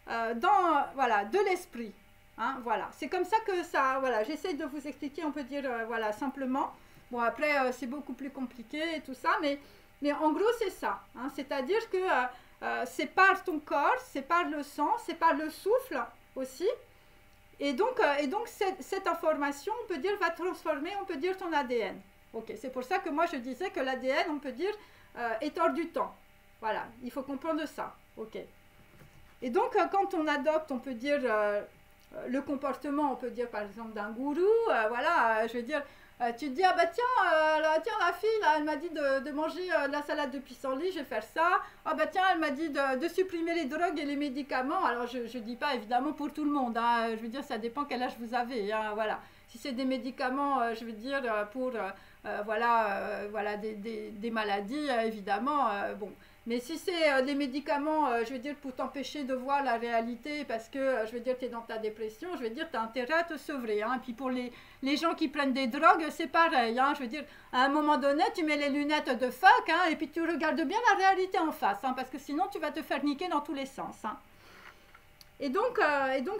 voilà, de l'esprit. Hein, voilà, c'est comme ça que ça, voilà, j'essaie de vous expliquer, on peut dire, voilà, simplement. Bon, après, c'est beaucoup plus compliqué et tout ça, mais en gros, c'est ça. Hein, c'est-à-dire que c'est par ton corps, c'est par le sang, c'est par le souffle aussi. Et donc cette information, on peut dire, va transformer, on peut dire, ton ADN. Ok, c'est pour ça que moi je disais que l'ADN, on peut dire, est hors du temps. Voilà, il faut comprendre ça. Ok. Et donc quand on adopte, on peut dire, le comportement, on peut dire par exemple d'un gourou, voilà, je veux dire, tu te dis, ah bah tiens, la fille, là, elle m'a dit de manger de la salade de pissenlit, je vais faire ça. Ah bah tiens, elle m'a dit de supprimer les drogues et les médicaments. Alors, je ne dis pas évidemment pour tout le monde, hein. Je veux dire, ça dépend quel âge vous avez, hein, voilà. Si c'est des médicaments, je veux dire, pour, voilà, des maladies, évidemment, bon. Mais si c'est des médicaments, je veux dire, pour t'empêcher de voir la réalité, parce que, je veux dire, tu es dans ta dépression, je veux dire, tu as intérêt à te sevrer, hein. Et puis pour les gens qui prennent des drogues, c'est pareil, hein. Je veux dire, à un moment donné, tu mets les lunettes de fac, hein, et puis tu regardes bien la réalité en face, hein, parce que sinon, tu vas te faire niquer dans tous les sens, hein. Et donc,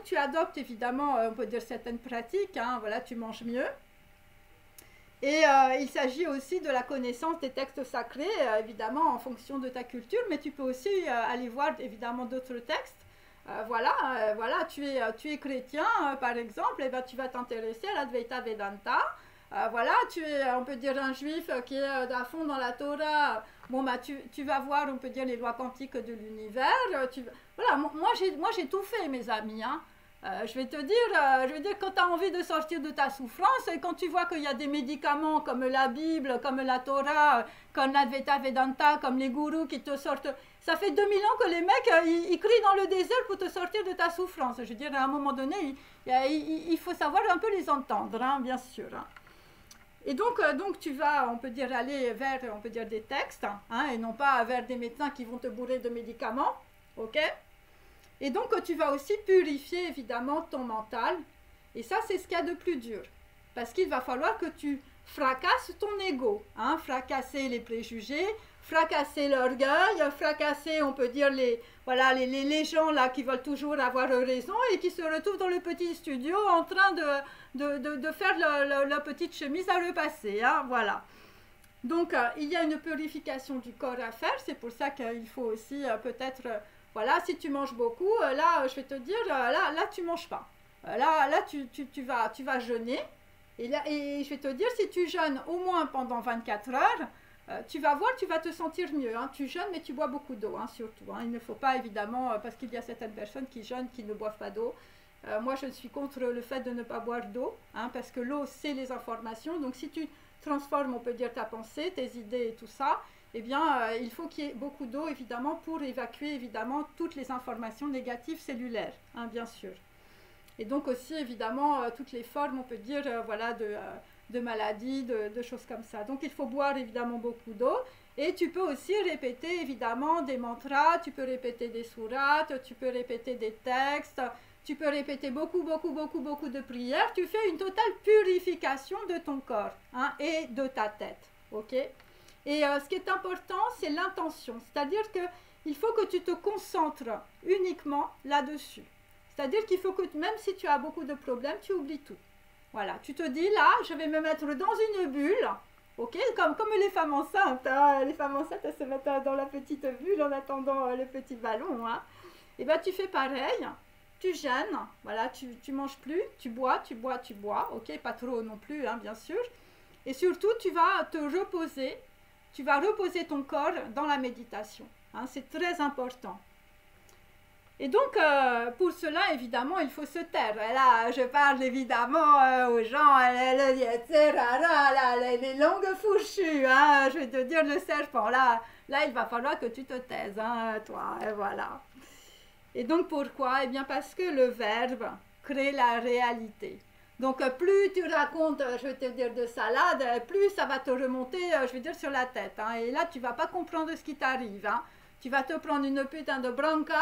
tu adoptes, évidemment, on peut dire certaines pratiques, hein, voilà, tu manges mieux. Et il s'agit aussi de la connaissance des textes sacrés, évidemment, en fonction de ta culture, mais tu peux aussi aller voir, évidemment, d'autres textes. Voilà, tu es chrétien, par exemple, et ben, tu vas t'intéresser à l'Advaita Vedanta. Voilà, tu es, on peut dire, un juif qui est à fond dans la Torah. Bon, bah, tu vas voir, on peut dire, les lois quantiques de l'univers. Voilà, moi, j'ai tout fait, mes amis, hein. Je vais te dire, quand tu as envie de sortir de ta souffrance, et quand tu vois qu'il y a des médicaments comme la Bible, comme la Torah, comme l'Advaita Vedanta, comme les gourous qui te sortent, ça fait 2000 ans que les mecs, ils crient dans le désert pour te sortir de ta souffrance. Je veux dire, à un moment donné, il faut savoir un peu les entendre, hein, bien sûr, hein. Et donc tu vas, on peut dire, aller vers, on peut dire, des textes, hein, et non pas vers des médecins qui vont te bourrer de médicaments, ok? Et donc, tu vas aussi purifier, évidemment, ton mental. Et ça, c'est ce qu'il y a de plus dur. Parce qu'il va falloir que tu fracasses ton ego. Hein, fracasser les préjugés, fracasser l'orgueil, fracasser, on peut dire, les gens là qui veulent toujours avoir raison et qui se retrouvent dans le petit studio en train de faire la petite chemise à repasser. Hein, voilà. Donc, il y a une purification du corps à faire. C'est pour ça qu'il faut aussi peut-être... voilà, si tu manges beaucoup, là, je vais te dire, là, tu manges pas. Là, tu vas jeûner. Et je vais te dire, si tu jeûnes au moins pendant 24 heures, tu vas voir, tu vas te sentir mieux, hein. Tu jeûnes, mais tu bois beaucoup d'eau, hein, surtout, hein. Il ne faut pas, évidemment, parce qu'il y a certaines personnes qui jeûnent, qui ne boivent pas d'eau. Moi, je suis contre le fait de ne pas boire d'eau, hein, parce que l'eau, c'est les informations. Donc, si tu transformes, on peut dire, ta pensée, tes idées et tout ça, eh bien, il faut qu'il y ait beaucoup d'eau, évidemment, pour évacuer, évidemment, toutes les informations négatives cellulaires, hein, bien sûr. Et donc aussi, évidemment, toutes les formes, on peut dire, voilà, de maladies, de choses comme ça. Donc, il faut boire, évidemment, beaucoup d'eau. Et tu peux aussi répéter, évidemment, des mantras, tu peux répéter des sourates, tu peux répéter des textes, tu peux répéter beaucoup de prières. Tu fais une totale purification de ton corps, hein, et de ta tête, ok ? Et ce qui est important, c'est l'intention. C'est-à-dire qu'il faut que tu te concentres uniquement là-dessus. C'est-à-dire qu'il faut que, même si tu as beaucoup de problèmes, tu oublies tout. Voilà, tu te dis, là, je vais me mettre dans une bulle, ok, comme les femmes enceintes, hein. Les femmes enceintes, elles se mettent dans la petite bulle en attendant le petit ballon, hein. Et bien, tu fais pareil, tu jeûnes, voilà, tu manges plus, tu bois, ok, pas trop non plus, hein, bien sûr. Et surtout, tu vas te reposer. Tu vas reposer ton corps dans la méditation, hein, c'est très important. Et donc, pour cela, évidemment, il faut se taire. Et là, je parle évidemment aux gens, les langues fourchues, hein, je vais te dire le serpent. Là, il va falloir que tu te taises, hein, toi, et voilà. Et donc, pourquoi? Eh bien, parce que le verbe crée la réalité. Donc, plus tu racontes, je vais te dire, de salade, plus ça va te remonter, je vais dire, sur la tête, hein. Et là, tu ne vas pas comprendre ce qui t'arrive, hein. Tu vas te prendre une putain de bronca,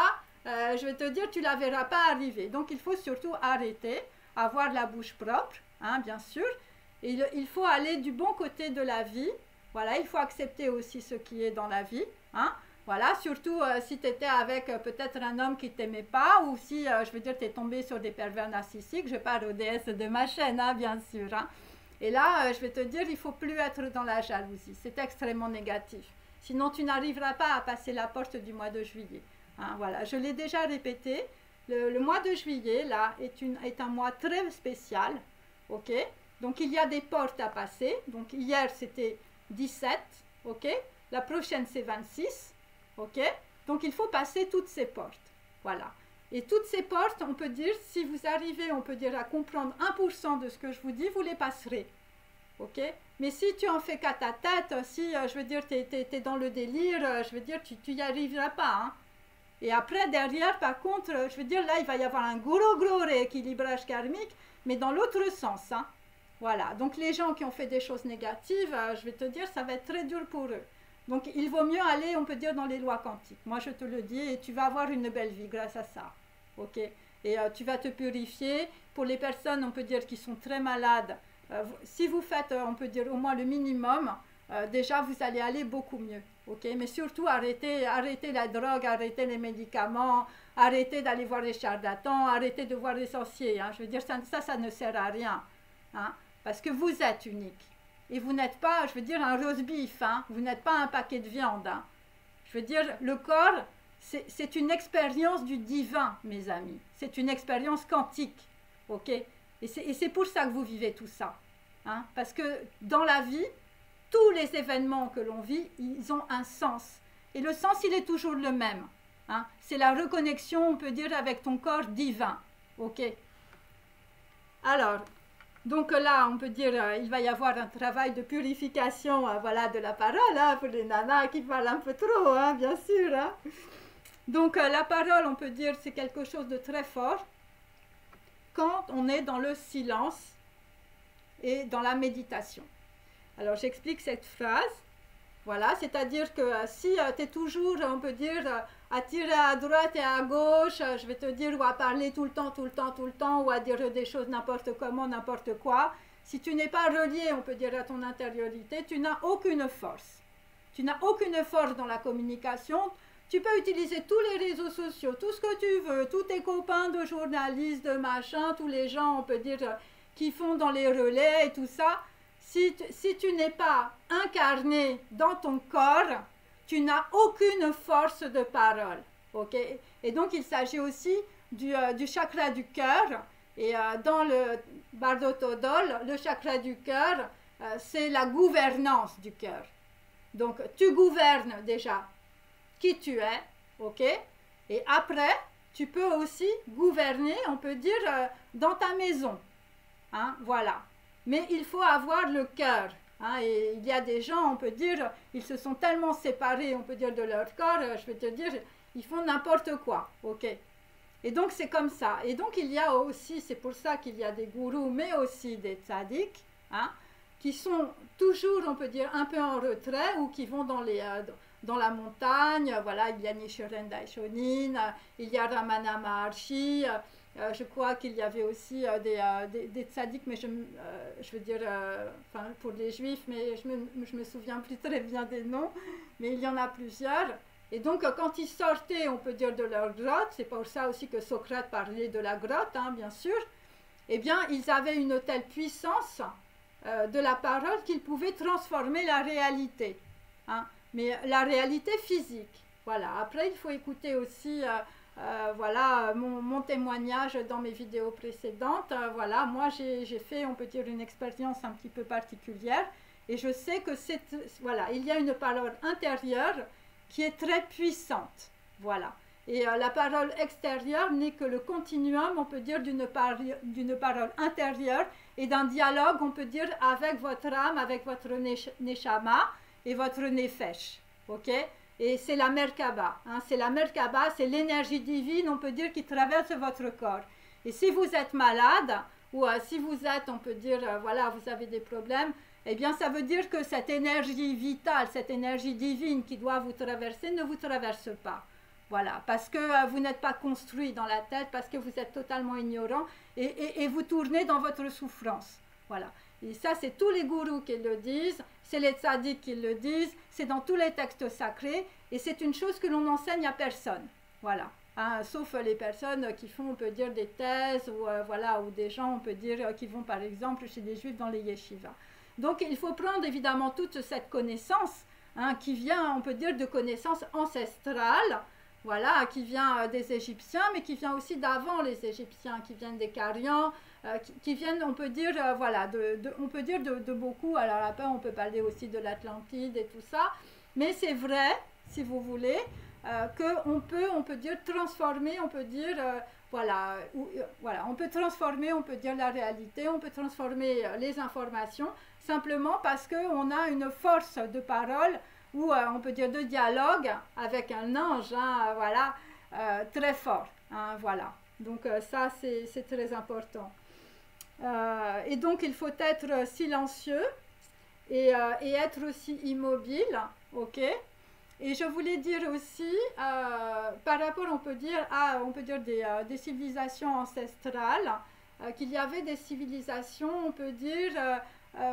je vais te dire, tu ne la verras pas arriver. Donc, il faut surtout arrêter, avoir la bouche propre, hein, bien sûr. Et il faut aller du bon côté de la vie. Voilà, il faut accepter aussi ce qui est dans la vie, hein. Voilà, surtout si tu étais avec peut-être un homme qui ne t'aimait pas, ou si, je veux dire, tu es tombé sur des pervers narcissiques. Je parle aux déesses de ma chaîne, hein, bien sûr, hein. Et là, je vais te dire, il ne faut plus être dans la jalousie. C'est extrêmement négatif. Sinon, tu n'arriveras pas à passer la porte du mois de juillet. Hein, voilà, je l'ai déjà répété. Le mois de juillet, là, est un mois très spécial. Ok? Donc, il y a des portes à passer. Donc, hier, c'était 17. Ok? La prochaine, c'est 26. Ok? Donc, il faut passer toutes ces portes. Voilà. Et toutes ces portes, on peut dire, si vous arrivez, on peut dire, à comprendre 1% de ce que je vous dis, vous les passerez. Ok? Mais si tu en fais qu'à ta tête, si, je veux dire, tu es dans le délire, je veux dire, tu n'y arriveras pas. Hein? Et après, derrière, par contre, je veux dire, là, il va y avoir un gros rééquilibrage karmique, mais dans l'autre sens. Hein? Voilà. Donc, les gens qui ont fait des choses négatives, je vais te dire, ça va être très dur pour eux. Donc, il vaut mieux aller, on peut dire, dans les lois quantiques. Moi, je te le dis, et tu vas avoir une belle vie grâce à ça. Ok? Et tu vas te purifier. Pour les personnes, on peut dire, qui sont très malades, si vous faites, on peut dire, au moins le minimum, déjà, vous allez aller beaucoup mieux. Ok? Mais surtout, arrêtez la drogue, arrêtez les médicaments, arrêtez d'aller voir les charlatans, arrêtez de voir les sorciers. Hein? Je veux dire, ça ne sert à rien. Hein? Parce que vous êtes unique. Et vous n'êtes pas, je veux dire, un roast beef. Hein? Vous n'êtes pas un paquet de viande. Hein? Je veux dire, le corps, c'est une expérience du divin, mes amis. C'est une expérience quantique. Ok? Et c'est pour ça que vous vivez tout ça. Hein? Parce que dans la vie, tous les événements que l'on vit, ils ont un sens. Et le sens, il est toujours le même. Hein? C'est la reconnexion, on peut dire, avec ton corps divin. Ok? Alors, donc là, on peut dire, il va y avoir un travail de purification, voilà, de la parole, hein, pour les nanas qui parlent un peu trop, hein, bien sûr. Hein? Donc, la parole, on peut dire, c'est quelque chose de très fort quand on est dans le silence et dans la méditation. Alors, j'explique cette phrase. Voilà, c'est-à-dire que si tu es toujours, on peut dire, à tirer à droite et à gauche, je vais te dire, ou à parler tout le temps, ou à dire des choses n'importe comment, n'importe quoi, si tu n'es pas relié, on peut dire, à ton intériorité, tu n'as aucune force. Tu n'as aucune force dans la communication. Tu peux utiliser tous les réseaux sociaux, tout ce que tu veux, tous tes copains de journalistes, de machin, tous les gens, on peut dire, qui font dans les relais et tout ça. Si tu n'es pas incarné dans ton corps, tu n'as aucune force de parole. Okay? Et donc, il s'agit aussi du chakra du cœur. Et dans le Bardotodol, le chakra du cœur, c'est la gouvernance du cœur. Donc, tu gouvernes déjà qui tu es, ok? Et après, tu peux aussi gouverner, on peut dire, dans ta maison. Hein? Voilà. Mais il faut avoir le cœur. Hein? Et il y a des gens, on peut dire, ils se sont tellement séparés, on peut dire, de leur corps, je vais te dire, ils font n'importe quoi, ok? Et donc, c'est comme ça. Et donc, il y a aussi, c'est pour ça qu'il y a des gourous, mais aussi des tzaddiks, hein, qui sont toujours, on peut dire, un peu en retrait ou qui vont dans la montagne. Voilà, il y a Nichiren Daishonin, il y a Ramana Maharshi, je crois qu'il y avait aussi des tzaddiks, mais je veux dire, enfin, pour les juifs, mais je me souviens plus très bien des noms, mais il y en a plusieurs. Et donc, quand ils sortaient, on peut dire, de leur grotte, c'est pour ça aussi que Socrate parlait de la grotte, hein, bien sûr, eh bien, ils avaient une telle puissance de la parole qu'ils pouvaient transformer la réalité. Hein, mais la réalité physique. Voilà. Après, il faut écouter aussi voilà, mon témoignage dans mes vidéos précédentes. Voilà, moi, j'ai fait, on peut dire, une expérience un petit peu particulière. Et je sais que voilà, il y a une parole intérieure qui est très puissante. Voilà. Et la parole extérieure n'est que le continuum, on peut dire, d'une parole intérieure et d'un dialogue, on peut dire, avec votre âme, avec votre neshama et votre nefesh. Ok? Et c'est la Merkaba. Hein? C'est la Merkaba, c'est l'énergie divine, on peut dire, qui traverse votre corps. Et si vous êtes malade, ou si vous êtes, on peut dire, voilà, vous avez des problèmes, eh bien, ça veut dire que cette énergie vitale, cette énergie divine qui doit vous traverser ne vous traverse pas. Voilà, parce que vous n'êtes pas construit dans la tête, parce que vous êtes totalement ignorant et vous tournez dans votre souffrance. Voilà. Et ça, c'est tous les gourous qui le disent, c'est les tzaddiks qui le disent, c'est dans tous les textes sacrés et c'est une chose que l'on enseigne à personne. Voilà. Hein, sauf les personnes qui font, on peut dire, des thèses ou, voilà, ou des gens, on peut dire, qui vont par exemple chez des juifs dans les yeshivas. Donc, il faut prendre évidemment toute cette connaissance, hein, qui vient, on peut dire, de connaissances ancestrales, voilà, qui vient des Égyptiens, mais qui vient aussi d'avant les Égyptiens, qui viennent des Carians, qui viennent, on peut dire, voilà, on peut dire de beaucoup. Alors après, on peut parler aussi de l'Atlantide et tout ça, mais c'est vrai, si vous voulez, qu'on peut, on peut dire, transformer, on peut dire, voilà, voilà, on peut transformer, on peut dire la réalité, on peut transformer les informations, simplement parce qu'on a une force de parole, ou on peut dire de dialogue avec un ange, hein, voilà, très fort, hein, voilà. Donc ça, c'est très important. Et donc, il faut être silencieux et être aussi immobile, ok? Et je voulais dire aussi, par rapport, on peut dire, à des civilisations ancestrales, qu'il y avait des civilisations, on peut dire,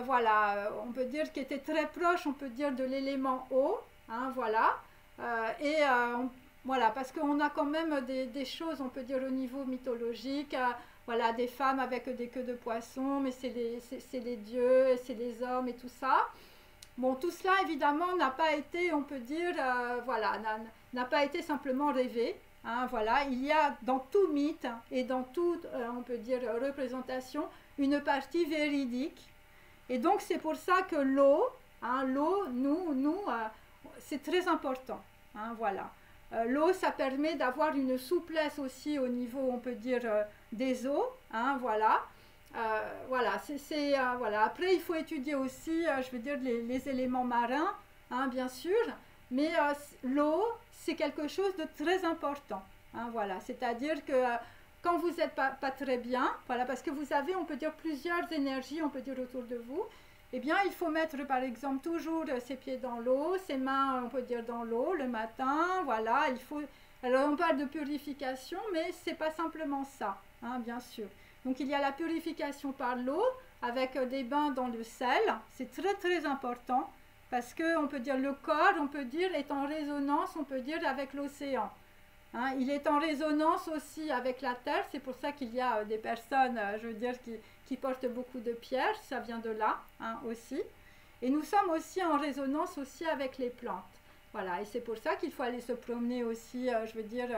voilà, on peut dire qui étaient très proches, on peut dire, de l'élément eau, hein, voilà. Voilà, parce qu'on a quand même des choses, on peut dire, au niveau mythologique, voilà, des femmes avec des queues de poisson, mais c'est les dieux, c'est les hommes et tout ça. Bon, tout cela, évidemment, n'a pas été, on peut dire, voilà, n'a pas été simplement rêvé. Hein, voilà, il y a dans tout mythe et dans toute, on peut dire, représentation, une partie véridique. Et donc, c'est pour ça que l'eau, hein, l'eau, c'est très important. Hein, voilà. L'eau, ça permet d'avoir une souplesse aussi au niveau, on peut dire, des eaux. Hein, voilà. Voilà, voilà. Après, il faut étudier aussi, je veux dire, les éléments marins, hein, bien sûr. Mais l'eau, c'est quelque chose de très important. Hein, voilà. C'est-à-dire que quand vous n'êtes pas très bien, voilà, parce que vous avez, on peut dire, plusieurs énergies, on peut dire, autour de vous, eh bien, il faut mettre, par exemple, toujours ses pieds dans l'eau, ses mains, on peut dire, dans l'eau, le matin, voilà, il faut... Alors, on parle de purification, mais ce n'est pas simplement ça, hein, bien sûr. Donc, il y a la purification par l'eau, avec des bains dans le sel, c'est très, très important, parce que, on peut dire, le corps, on peut dire, est en résonance, on peut dire, avec l'océan. Hein, il est en résonance aussi avec la terre, c'est pour ça qu'il y a des personnes, je veux dire, qui portent beaucoup de pierres, ça vient de là, hein, aussi. Et nous sommes aussi en résonance aussi avec les plantes. Voilà, et c'est pour ça qu'il faut aller se promener aussi, je veux dire,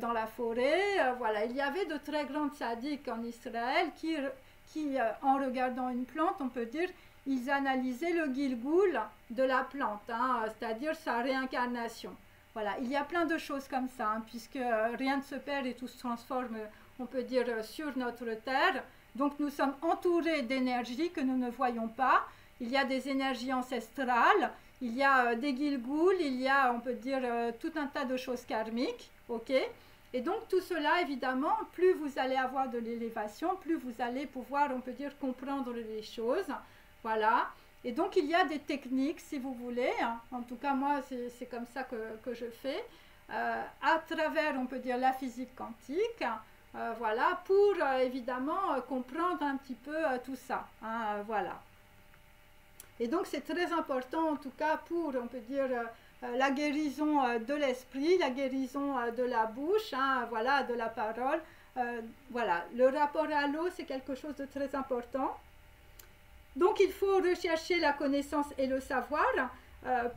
dans la forêt. Voilà, il y avait de très grandes sadiques en Israël qui en regardant une plante, on peut dire, ils analysaient le Gilgoul de la plante, hein, c'est-à-dire sa réincarnation. Voilà, il y a plein de choses comme ça, hein, puisque rien ne se perd et tout se transforme, on peut dire, sur notre terre. Donc nous sommes entourés d'énergies que nous ne voyons pas. Il y a des énergies ancestrales, il y a des Gilgouls, il y a, on peut dire, tout un tas de choses karmiques, ok? Et donc tout cela, évidemment, plus vous allez avoir de l'élévation, plus vous allez pouvoir, on peut dire, comprendre les choses, voilà. Et donc, il y a des techniques, si vous voulez, hein. En tout cas, moi, c'est comme ça que je fais, à travers, on peut dire, la physique quantique, voilà, pour, évidemment, comprendre un petit peu tout ça, hein, voilà. Et donc, c'est très important, en tout cas, pour, on peut dire, la guérison de l'esprit, la guérison de la bouche, hein, voilà, de la parole. Voilà, le rapport à l'eau, c'est quelque chose de très important. Donc, il faut rechercher la connaissance et le savoir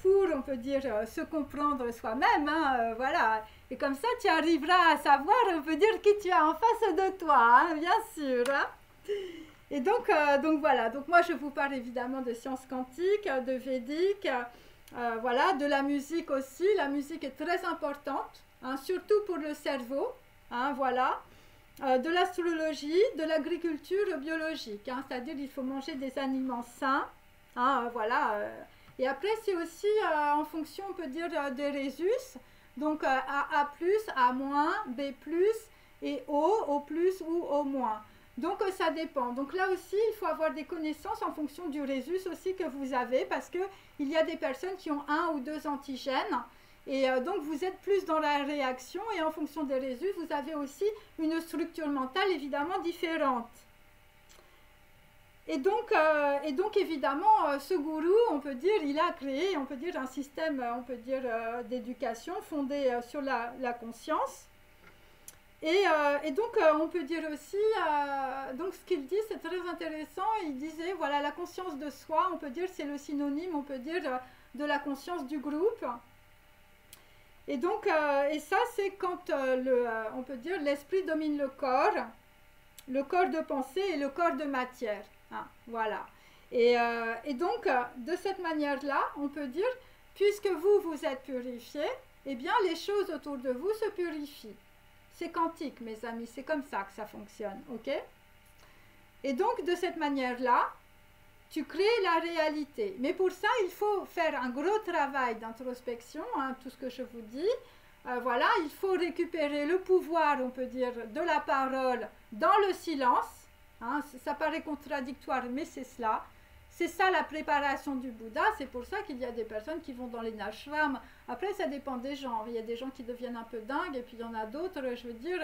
pour, on peut dire, se comprendre soi-même. Hein, voilà. Et comme ça, tu arriveras à savoir, on peut dire, qui tu as en face de toi, hein, bien sûr. Hein. Et donc, voilà. Donc, moi, je vous parle évidemment de sciences quantiques, de védique, voilà, de la musique aussi. La musique est très importante, hein, surtout pour le cerveau. Hein, voilà. De l'astrologie, de l'agriculture biologique, hein, c'est-à-dire il faut manger des aliments sains, hein, voilà. Et après c'est aussi en fonction, on peut dire, des résus, donc A+, A-, B+, et O+, ou O-. Donc ça dépend. Donc là aussi, il faut avoir des connaissances en fonction du résus aussi que vous avez, parce qu'il y a des personnes qui ont 1 ou 2 antigènes. Et donc, vous êtes plus dans la réaction et en fonction des résus, vous avez aussi une structure mentale évidemment différente. Et donc évidemment, ce gourou, on peut dire, il a créé, on peut dire, un système, on peut dire, d'éducation fondé sur la conscience. Et donc, on peut dire aussi, donc ce qu'il dit, c'est très intéressant. Il disait, voilà, la conscience de soi, on peut dire, c'est le synonyme, on peut dire, de la conscience du groupe. Et donc, et ça, c'est quand, on peut dire, l'esprit domine le corps de pensée et le corps de matière. Hein, voilà. Et donc, de cette manière-là, on peut dire, puisque vous êtes purifié, eh bien, les choses autour de vous se purifient. C'est quantique, mes amis, c'est comme ça que ça fonctionne, ok? Et donc, de cette manière-là, tu crées la réalité. Mais pour ça, il faut faire un gros travail d'introspection, hein, tout ce que je vous dis. Voilà, il faut récupérer le pouvoir, on peut dire, de la parole dans le silence. Hein, ça paraît contradictoire, mais c'est cela. C'est ça la préparation du Bouddha. C'est pour ça qu'il y a des personnes qui vont dans les ashrams. Après, ça dépend des gens. Il y a des gens qui deviennent un peu dingues, et puis il y en a d'autres, je veux dire,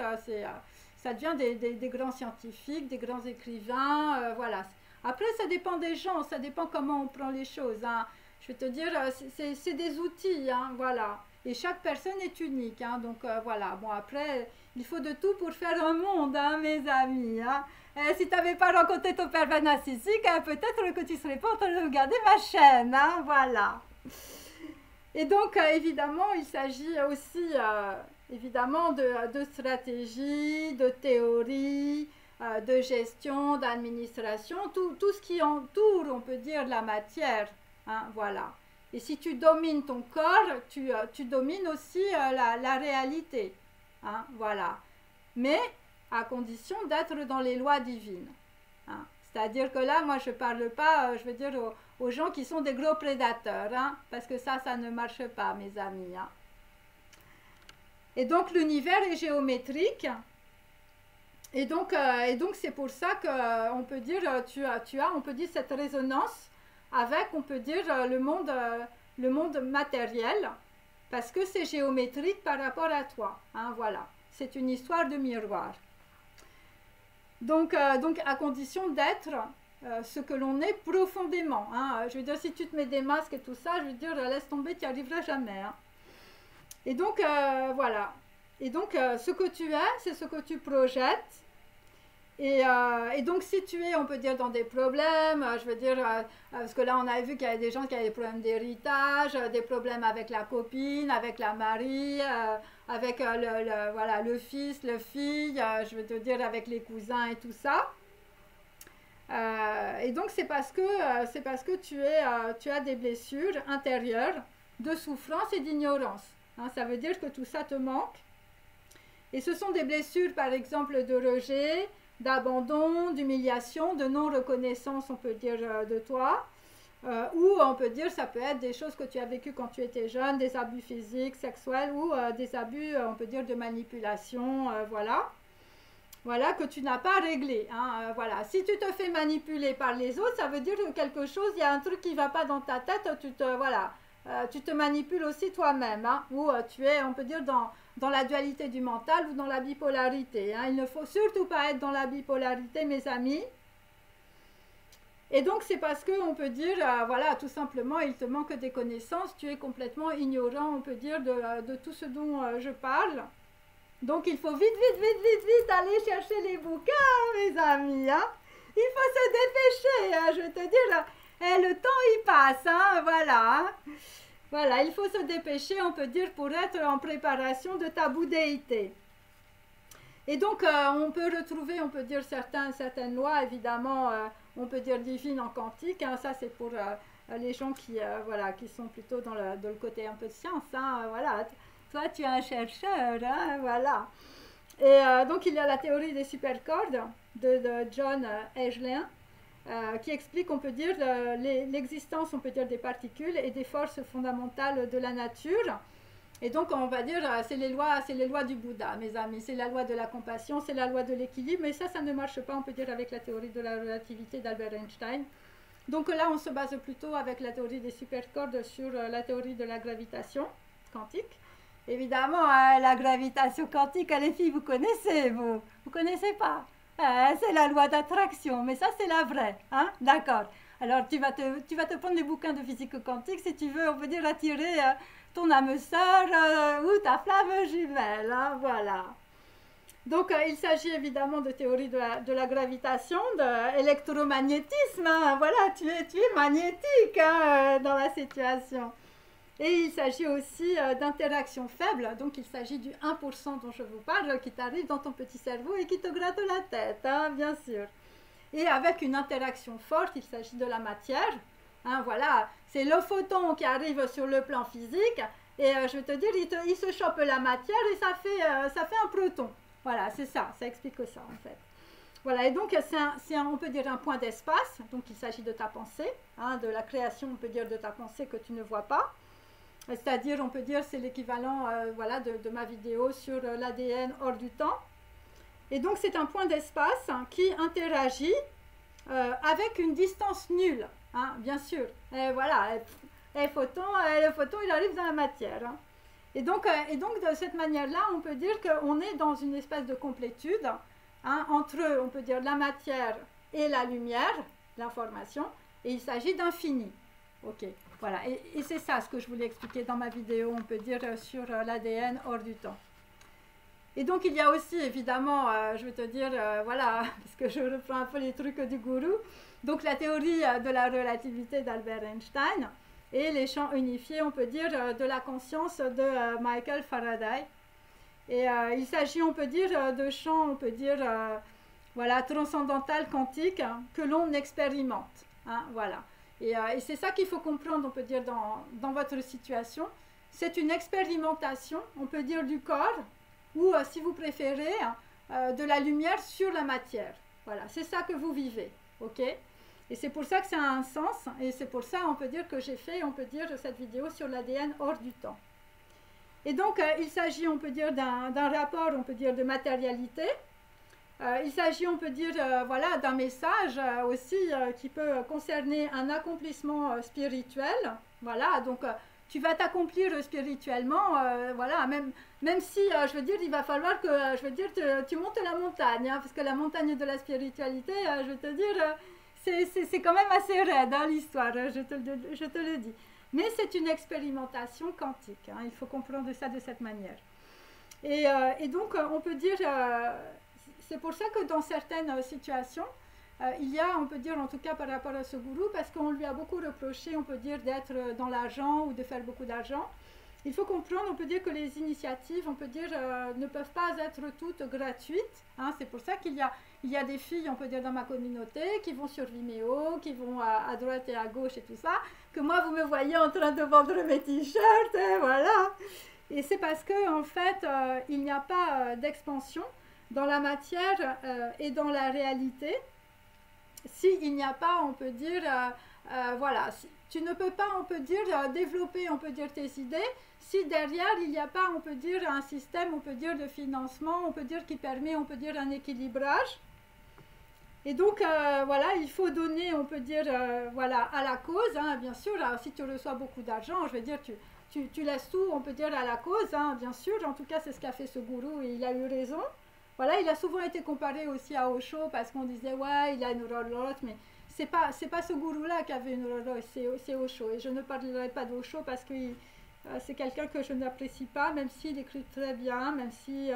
ça devient des grands scientifiques, des grands écrivains, voilà. Après, ça dépend des gens, ça dépend comment on prend les choses. Hein. Je vais te dire, c'est des outils, hein, voilà. Et chaque personne est unique, hein, donc voilà. Bon, après, il faut de tout pour faire un monde, hein, mes amis. Hein. Si tu n'avais pas rencontré ton pervers narcissique, hein, peut-être que tu ne serais pas en train de regarder ma chaîne, hein, voilà. Et donc, évidemment, il s'agit aussi, évidemment, de stratégie, de théorie, de gestion, d'administration, tout ce qui entoure, on peut dire, la matière, hein, voilà. Et si tu domines ton corps, tu domines aussi la réalité, hein, voilà. Mais à condition d'être dans les lois divines. Hein. C'est-à-dire que là, moi, je ne parle pas, je veux dire, aux gens qui sont des gros prédateurs, hein, parce que ça ne marche pas, mes amis. Hein. Et donc, l'univers est géométrique. Et donc c'est pour ça qu'on peut dire, on peut dire cette résonance avec, on peut dire, le monde matériel, parce que c'est géométrique par rapport à toi. Hein, voilà. C'est une histoire de miroir. Donc à condition d'être ce que l'on est profondément. Hein. Je veux dire, si tu te mets des masques et tout ça, je veux dire, laisse tomber, tu n'y arriveras jamais. Hein. Et donc, voilà. Et donc, ce que tu es, c'est ce que tu projettes. Et donc, si tu es, on peut dire, dans des problèmes, je veux dire, parce que là, on a vu qu'il y avait des gens qui avaient des problèmes d'héritage, des problèmes avec la copine, avec la mari, avec voilà, le fils, la fille, je veux te dire, avec les cousins et tout ça. Et donc, c'est parce que tu as des blessures intérieures de souffrance et d'ignorance. Hein, ça veut dire que tout ça te manque. Et ce sont des blessures, par exemple, de rejet, d'abandon, d'humiliation, de non-reconnaissance, on peut dire, de toi. Ou on peut dire, ça peut être des choses que tu as vécues quand tu étais jeune, des abus physiques, sexuels, ou des abus, on peut dire, de manipulation, voilà. Voilà, que tu n'as pas réglé. Hein, voilà. Si tu te fais manipuler par les autres, ça veut dire que quelque chose, il y a un truc qui ne va pas dans ta tête, tu te manipules aussi toi-même, hein, ou tu es, on peut dire, dans la dualité du mental ou dans la bipolarité. Hein. Il ne faut surtout pas être dans la bipolarité, mes amis. Et donc, c'est parce qu'on peut dire, voilà, tout simplement, il te manque des connaissances, tu es complètement ignorant, on peut dire, de tout ce dont je parle. Donc, il faut vite aller chercher les bouquins, mes amis. Hein. Il faut se dépêcher, hein, je vais te dire. Le temps, il passe, hein, voilà. Hein. Voilà, il faut se dépêcher, on peut dire, pour être en préparation de ta bouddhéité. Et donc, on peut retrouver, on peut dire, certaines lois, évidemment, on peut dire divines en quantique. Hein, ça, c'est pour les gens voilà, qui sont plutôt dans le côté un peu de science. Hein, voilà. Toi, tu es un chercheur, hein, voilà. Et donc, il y a la théorie des supercordes de John Eglin, qui explique, on peut dire, l'existence, on peut dire, des particules et des forces fondamentales de la nature. Et donc, on va dire, c'est les lois du Bouddha, mes amis. C'est la loi de la compassion, c'est la loi de l'équilibre. Mais ça ne marche pas, on peut dire, avec la théorie de la relativité d'Albert Einstein. Donc là, on se base plutôt avec la théorie des supercordes sur la théorie de la gravitation quantique. Évidemment, la gravitation quantique, les filles, vous connaissez, vous connaissez pas. C'est la loi d'attraction, mais ça, c'est la vraie, hein, d'accord. Alors, tu vas te prendre des bouquins de physique quantique si tu veux, on peut dire, attirer ton âme sœur ou ta flamme jumelle, hein, voilà. Donc, il s'agit évidemment de théorie de la gravitation, d'électromagnétisme. Hein. Voilà, tu es magnétique hein, dans la situation. Et il s'agit aussi d'interactions faibles. Donc, il s'agit du 1% dont je vous parle, qui t'arrive dans ton petit cerveau et qui te gratte la tête, hein, bien sûr. Et avec une interaction forte, il s'agit de la matière. Hein, voilà, c'est le photon qui arrive sur le plan physique. Et je vais te dire, il se chope la matière et ça fait un proton. Voilà, c'est ça, ça explique ça en fait. Voilà, et donc on peut dire un point d'espace, donc il s'agit de ta pensée, hein, de la création, on peut dire de ta pensée que tu ne vois pas. C'est-à-dire, on peut dire, c'est l'équivalent voilà, de ma vidéo sur l'ADN hors du temps. Et donc, c'est un point d'espace hein, qui interagit avec une distance nulle, hein, bien sûr. Et voilà, le photon, il arrive dans la matière. Hein. Et donc, de cette manière-là, on peut dire qu'on est dans une espèce de complétude hein, entre, on peut dire, la matière et la lumière, l'information, et il s'agit d'infini. Ok, voilà, et c'est ça ce que je voulais expliquer dans ma vidéo, on peut dire, sur l'ADN hors du temps. Et donc, il y a aussi, évidemment, je vais te dire, voilà, parce que je reprends un peu les trucs du gourou, donc la théorie de la relativité d'Albert Einstein, et les champs unifiés, on peut dire, de la conscience de Michael Faraday. Et il s'agit, on peut dire, de champs, on peut dire, voilà, transcendantal quantique hein, que l'on expérimente. Hein, voilà. Et c'est ça qu'il faut comprendre, on peut dire, dans votre situation. C'est une expérimentation, on peut dire, du corps, ou, si vous préférez, de la lumière sur la matière. Voilà, c'est ça que vous vivez. Ok ? Et c'est pour ça que ça a un sens, et c'est pour ça, on peut dire, que j'ai fait, on peut dire, cette vidéo sur l'ADN hors du temps. Et donc, il s'agit, on peut dire, d'un rapport, on peut dire, de matérialité. Il s'agit, on peut dire, voilà, d'un message aussi qui peut concerner un accomplissement spirituel. Voilà, donc tu vas t'accomplir spirituellement, voilà, même si, je veux dire, il va falloir que, je veux dire, tu montes la montagne, hein, parce que la montagne de la spiritualité, je veux te dire, c'est quand même assez raide, hein, l'histoire, je te le dis. Mais c'est une expérimentation quantique, hein, il faut comprendre ça de cette manière. Et donc, on peut dire, c'est pour ça que dans certaines situations, il y a, on peut dire, en tout cas par rapport à ce gourou, parce qu'on lui a beaucoup reproché, on peut dire, d'être dans l'argent ou de faire beaucoup d'argent. Il faut comprendre, on peut dire que les initiatives, on peut dire, ne peuvent pas être toutes gratuites. Hein, c'est pour ça qu'il y a des filles, on peut dire, dans ma communauté, qui vont sur Vimeo, qui vont à droite et à gauche et tout ça, que moi, vous me voyez en train de vendre mes t-shirts, et voilà. Et c'est parce qu'en fait, il n'y a pas d'expansion dans la matière et dans la réalité, s'il n'y a pas, on peut dire, voilà, tu ne peux pas, on peut dire, développer, on peut dire, tes idées, si derrière, il n'y a pas, on peut dire, un système, on peut dire, de financement, on peut dire, qui permet, on peut dire, un équilibrage. Et donc, voilà, il faut donner, on peut dire, voilà, à la cause, hein, bien sûr, alors, si tu reçois beaucoup d'argent, je veux dire, tu laisses tout, on peut dire, à la cause, hein, bien sûr, en tout cas, c'est ce qu'a fait ce gourou et il a eu raison. Voilà, il a souvent été comparé aussi à Osho parce qu'on disait, ouais, il a une Rolls Royce, mais c'est pas ce gourou-là qui avait une Rolls Royce, c'est Osho. Et je ne parlerai pas d'Osho parce que c'est quelqu'un que je n'apprécie pas, même s'il écrit très bien, même si,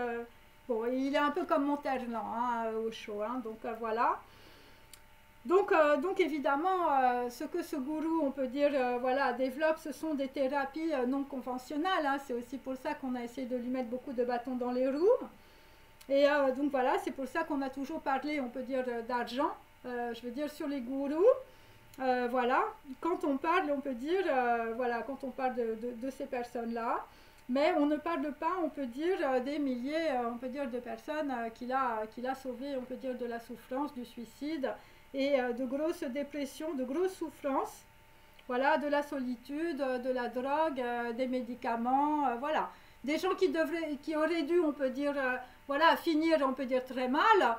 bon, il est un peu comme Monterland, hein, Osho, hein, donc voilà. Donc évidemment, ce que ce gourou, on peut dire, voilà, développe, ce sont des thérapies non conventionnelles. Hein, c'est aussi pour ça qu'on a essayé de lui mettre beaucoup de bâtons dans les roues. Et donc voilà, c'est pour ça qu'on a toujours parlé, on peut dire, d'argent, je veux dire, sur les gourous. Voilà, quand on parle, on peut dire, voilà, quand on parle de ces personnes-là, mais on ne parle pas, on peut dire, des milliers, on peut dire, de personnes qu'il a sauvées, on peut dire, de la souffrance, du suicide, et de grosses dépressions, de grosses souffrances, voilà, de la solitude, de la drogue, des médicaments, voilà. Des gens qui auraient dû, on peut dire, voilà, finir, on peut dire, très mal,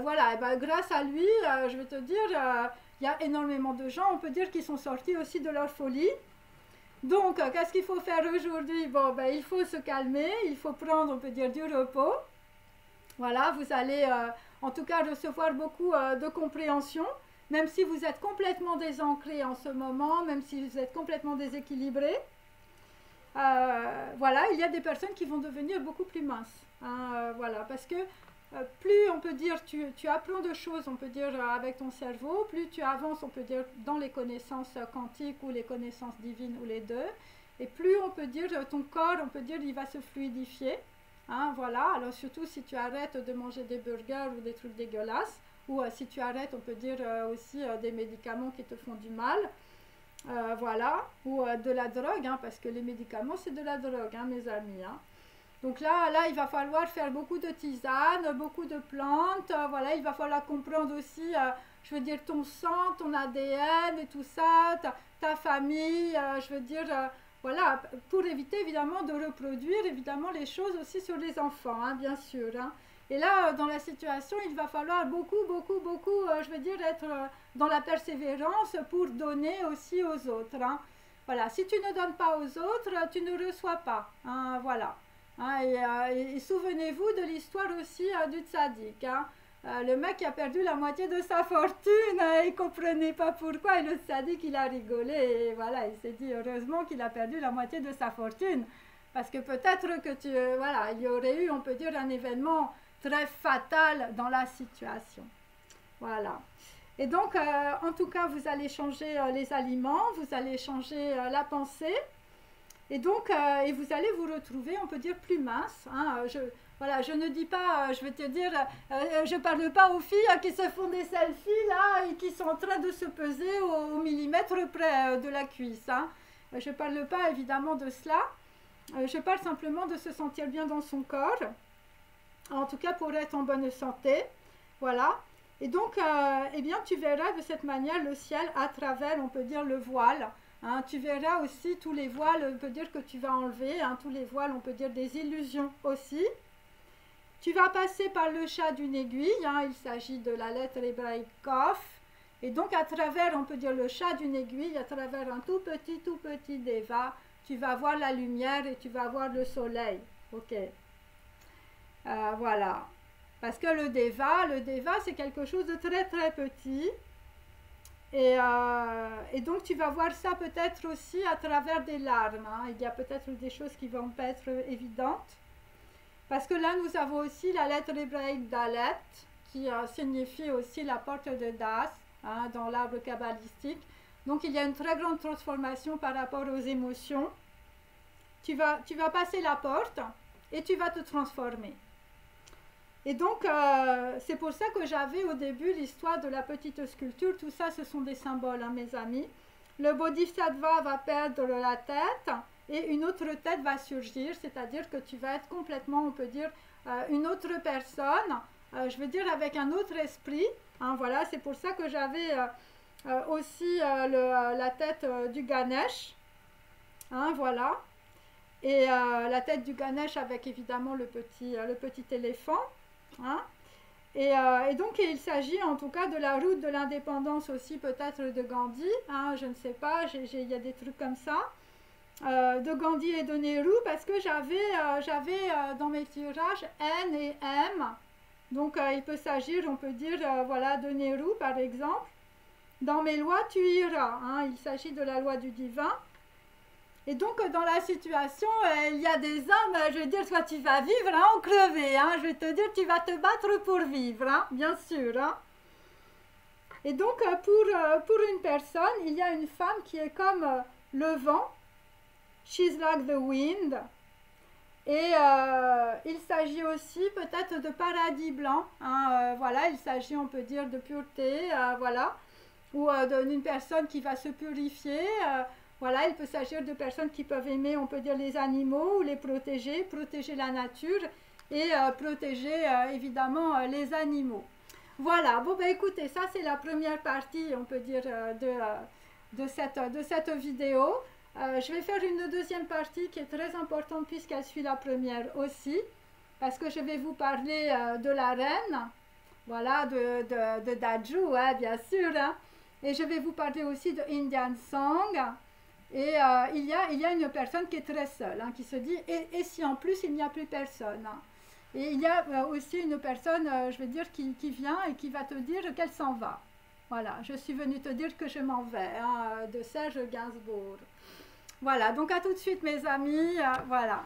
voilà, et ben, grâce à lui, je vais te dire, il y a énormément de gens, on peut dire, qui sont sortis aussi de leur folie. Donc, qu'est-ce qu'il faut faire aujourd'hui? Bon, ben, il faut se calmer, il faut prendre, on peut dire, du repos. Voilà, vous allez, en tout cas, recevoir beaucoup de compréhension, même si vous êtes complètement désancré en ce moment, même si vous êtes complètement déséquilibré. voilà, il y a des personnes qui vont devenir beaucoup plus minces. Hein, voilà, parce que plus on peut dire, tu apprends de choses, on peut dire, avec ton cerveau, plus tu avances, on peut dire, dans les connaissances quantiques ou les connaissances divines ou les deux, et plus on peut dire, ton corps, on peut dire, il va se fluidifier. Hein, voilà, alors surtout si tu arrêtes de manger des burgers ou des trucs dégueulasses, ou si tu arrêtes, on peut dire aussi des médicaments qui te font du mal, voilà, ou de la drogue, hein, parce que les médicaments c'est de la drogue, hein, mes amis. Hein. Donc là, il va falloir faire beaucoup de tisanes, beaucoup de plantes, voilà, il va falloir comprendre aussi, je veux dire, ton sang, ton ADN et tout ça, ta famille, je veux dire, voilà, pour éviter évidemment de reproduire évidemment les choses aussi sur les enfants, hein, bien sûr. Hein. Et là, dans la situation, il va falloir beaucoup, je veux dire, être dans la persévérance pour donner aussi aux autres. Hein. Voilà, si tu ne donnes pas aux autres, tu ne reçois pas. Hein, voilà. Hein, et souvenez-vous de l'histoire aussi du tzaddik. Hein. Le mec qui a perdu la moitié de sa fortune, il ne comprenait pas pourquoi, et le tzaddik il a rigolé, et voilà, il s'est dit heureusement qu'il a perdu la moitié de sa fortune, parce que peut-être que voilà, il y aurait eu, on peut dire, un événement très fatal dans la situation. Voilà. Et donc, en tout cas, vous allez changer les aliments, vous allez changer la pensée, et donc, et vous allez vous retrouver, on peut dire, plus mince. Hein. Voilà, je ne dis pas, je vais te dire, je ne parle pas aux filles qui se font des selfies là et qui sont en train de se peser au millimètre près de la cuisse. Hein. Je ne parle pas évidemment de cela. Je parle simplement de se sentir bien dans son corps, en tout cas pour être en bonne santé. Voilà. Et donc, eh bien, tu verras de cette manière le ciel à travers, on peut dire, le voile. Hein, tu verras aussi tous les voiles, on peut dire que tu vas enlever, hein, tous les voiles, on peut dire des illusions aussi. Tu vas passer par le chat d'une aiguille, hein, il s'agit de la lettre hébraïque Kof, et donc à travers, on peut dire le chat d'une aiguille, à travers un tout petit déva, tu vas voir la lumière et tu vas voir le soleil. Ok. Voilà. Parce que le déva c'est quelque chose de très petit. Et donc tu vas voir ça peut-être aussi à travers des larmes. Hein. Il y a peut-être des choses qui vont pas être évidentes. Parce que là, nous avons aussi la lettre hébraïque Dalet, qui signifie aussi la porte de Das, hein, dans l'arbre kabbalistique. Donc il y a une très grande transformation par rapport aux émotions. Tu vas passer la porte et tu vas te transformer. Et donc, c'est pour ça que j'avais au début l'histoire de la petite sculpture. Tout ça, ce sont des symboles, hein, mes amis. Le Bodhisattva va perdre la tête et une autre tête va surgir, c'est-à-dire que tu vas être complètement, on peut dire, une autre personne, je veux dire avec un autre esprit. Hein, voilà, c'est pour ça que j'avais aussi la tête du Ganesh. Hein, voilà. Et la tête du Ganesh avec évidemment le petit éléphant. Hein? Et donc il s'agit en tout cas de la route de l'indépendance aussi peut-être de Gandhi, hein, je ne sais pas, il y a des trucs comme ça, de Gandhi et de Nehru, parce que j'avais dans mes tirages N et M, donc il peut s'agir, on peut dire, voilà, de Nehru par exemple. Dans mes lois tu iras, hein, il s'agit de la loi du divin. Et donc, dans la situation, il y a des hommes, je veux dire, soit tu vas vivre, hein, ou crever, hein, je vais te dire, tu vas te battre pour vivre, hein, bien sûr. Hein. Et donc, pour une personne, il y a une femme qui est comme le vent, she's like the wind, et il s'agit aussi peut-être de paradis blanc, hein, voilà, il s'agit, on peut dire, de pureté, voilà, ou d'une personne qui va se purifier, voilà, il peut s'agir de personnes qui peuvent aimer, on peut dire, les animaux ou les protéger la nature et protéger évidemment les animaux. Voilà, bon ben écoutez, ça c'est la première partie, on peut dire, de cette vidéo. Je vais faire une deuxième partie qui est très importante puisqu'elle suit la première aussi, parce que je vais vous parler de la reine, voilà, de Daju, hein, bien sûr, hein, et je vais vous parler aussi de Indian Song. Et il y a une personne qui est très seule, hein, qui se dit, et si en plus il n'y a plus personne, hein. Et il y a aussi une personne, je vais dire, qui vient et qui va te dire qu'elle s'en va. Voilà, je suis venue te dire que je m'en vais, hein, de Serge Gainsbourg. Voilà, donc à tout de suite mes amis. Voilà.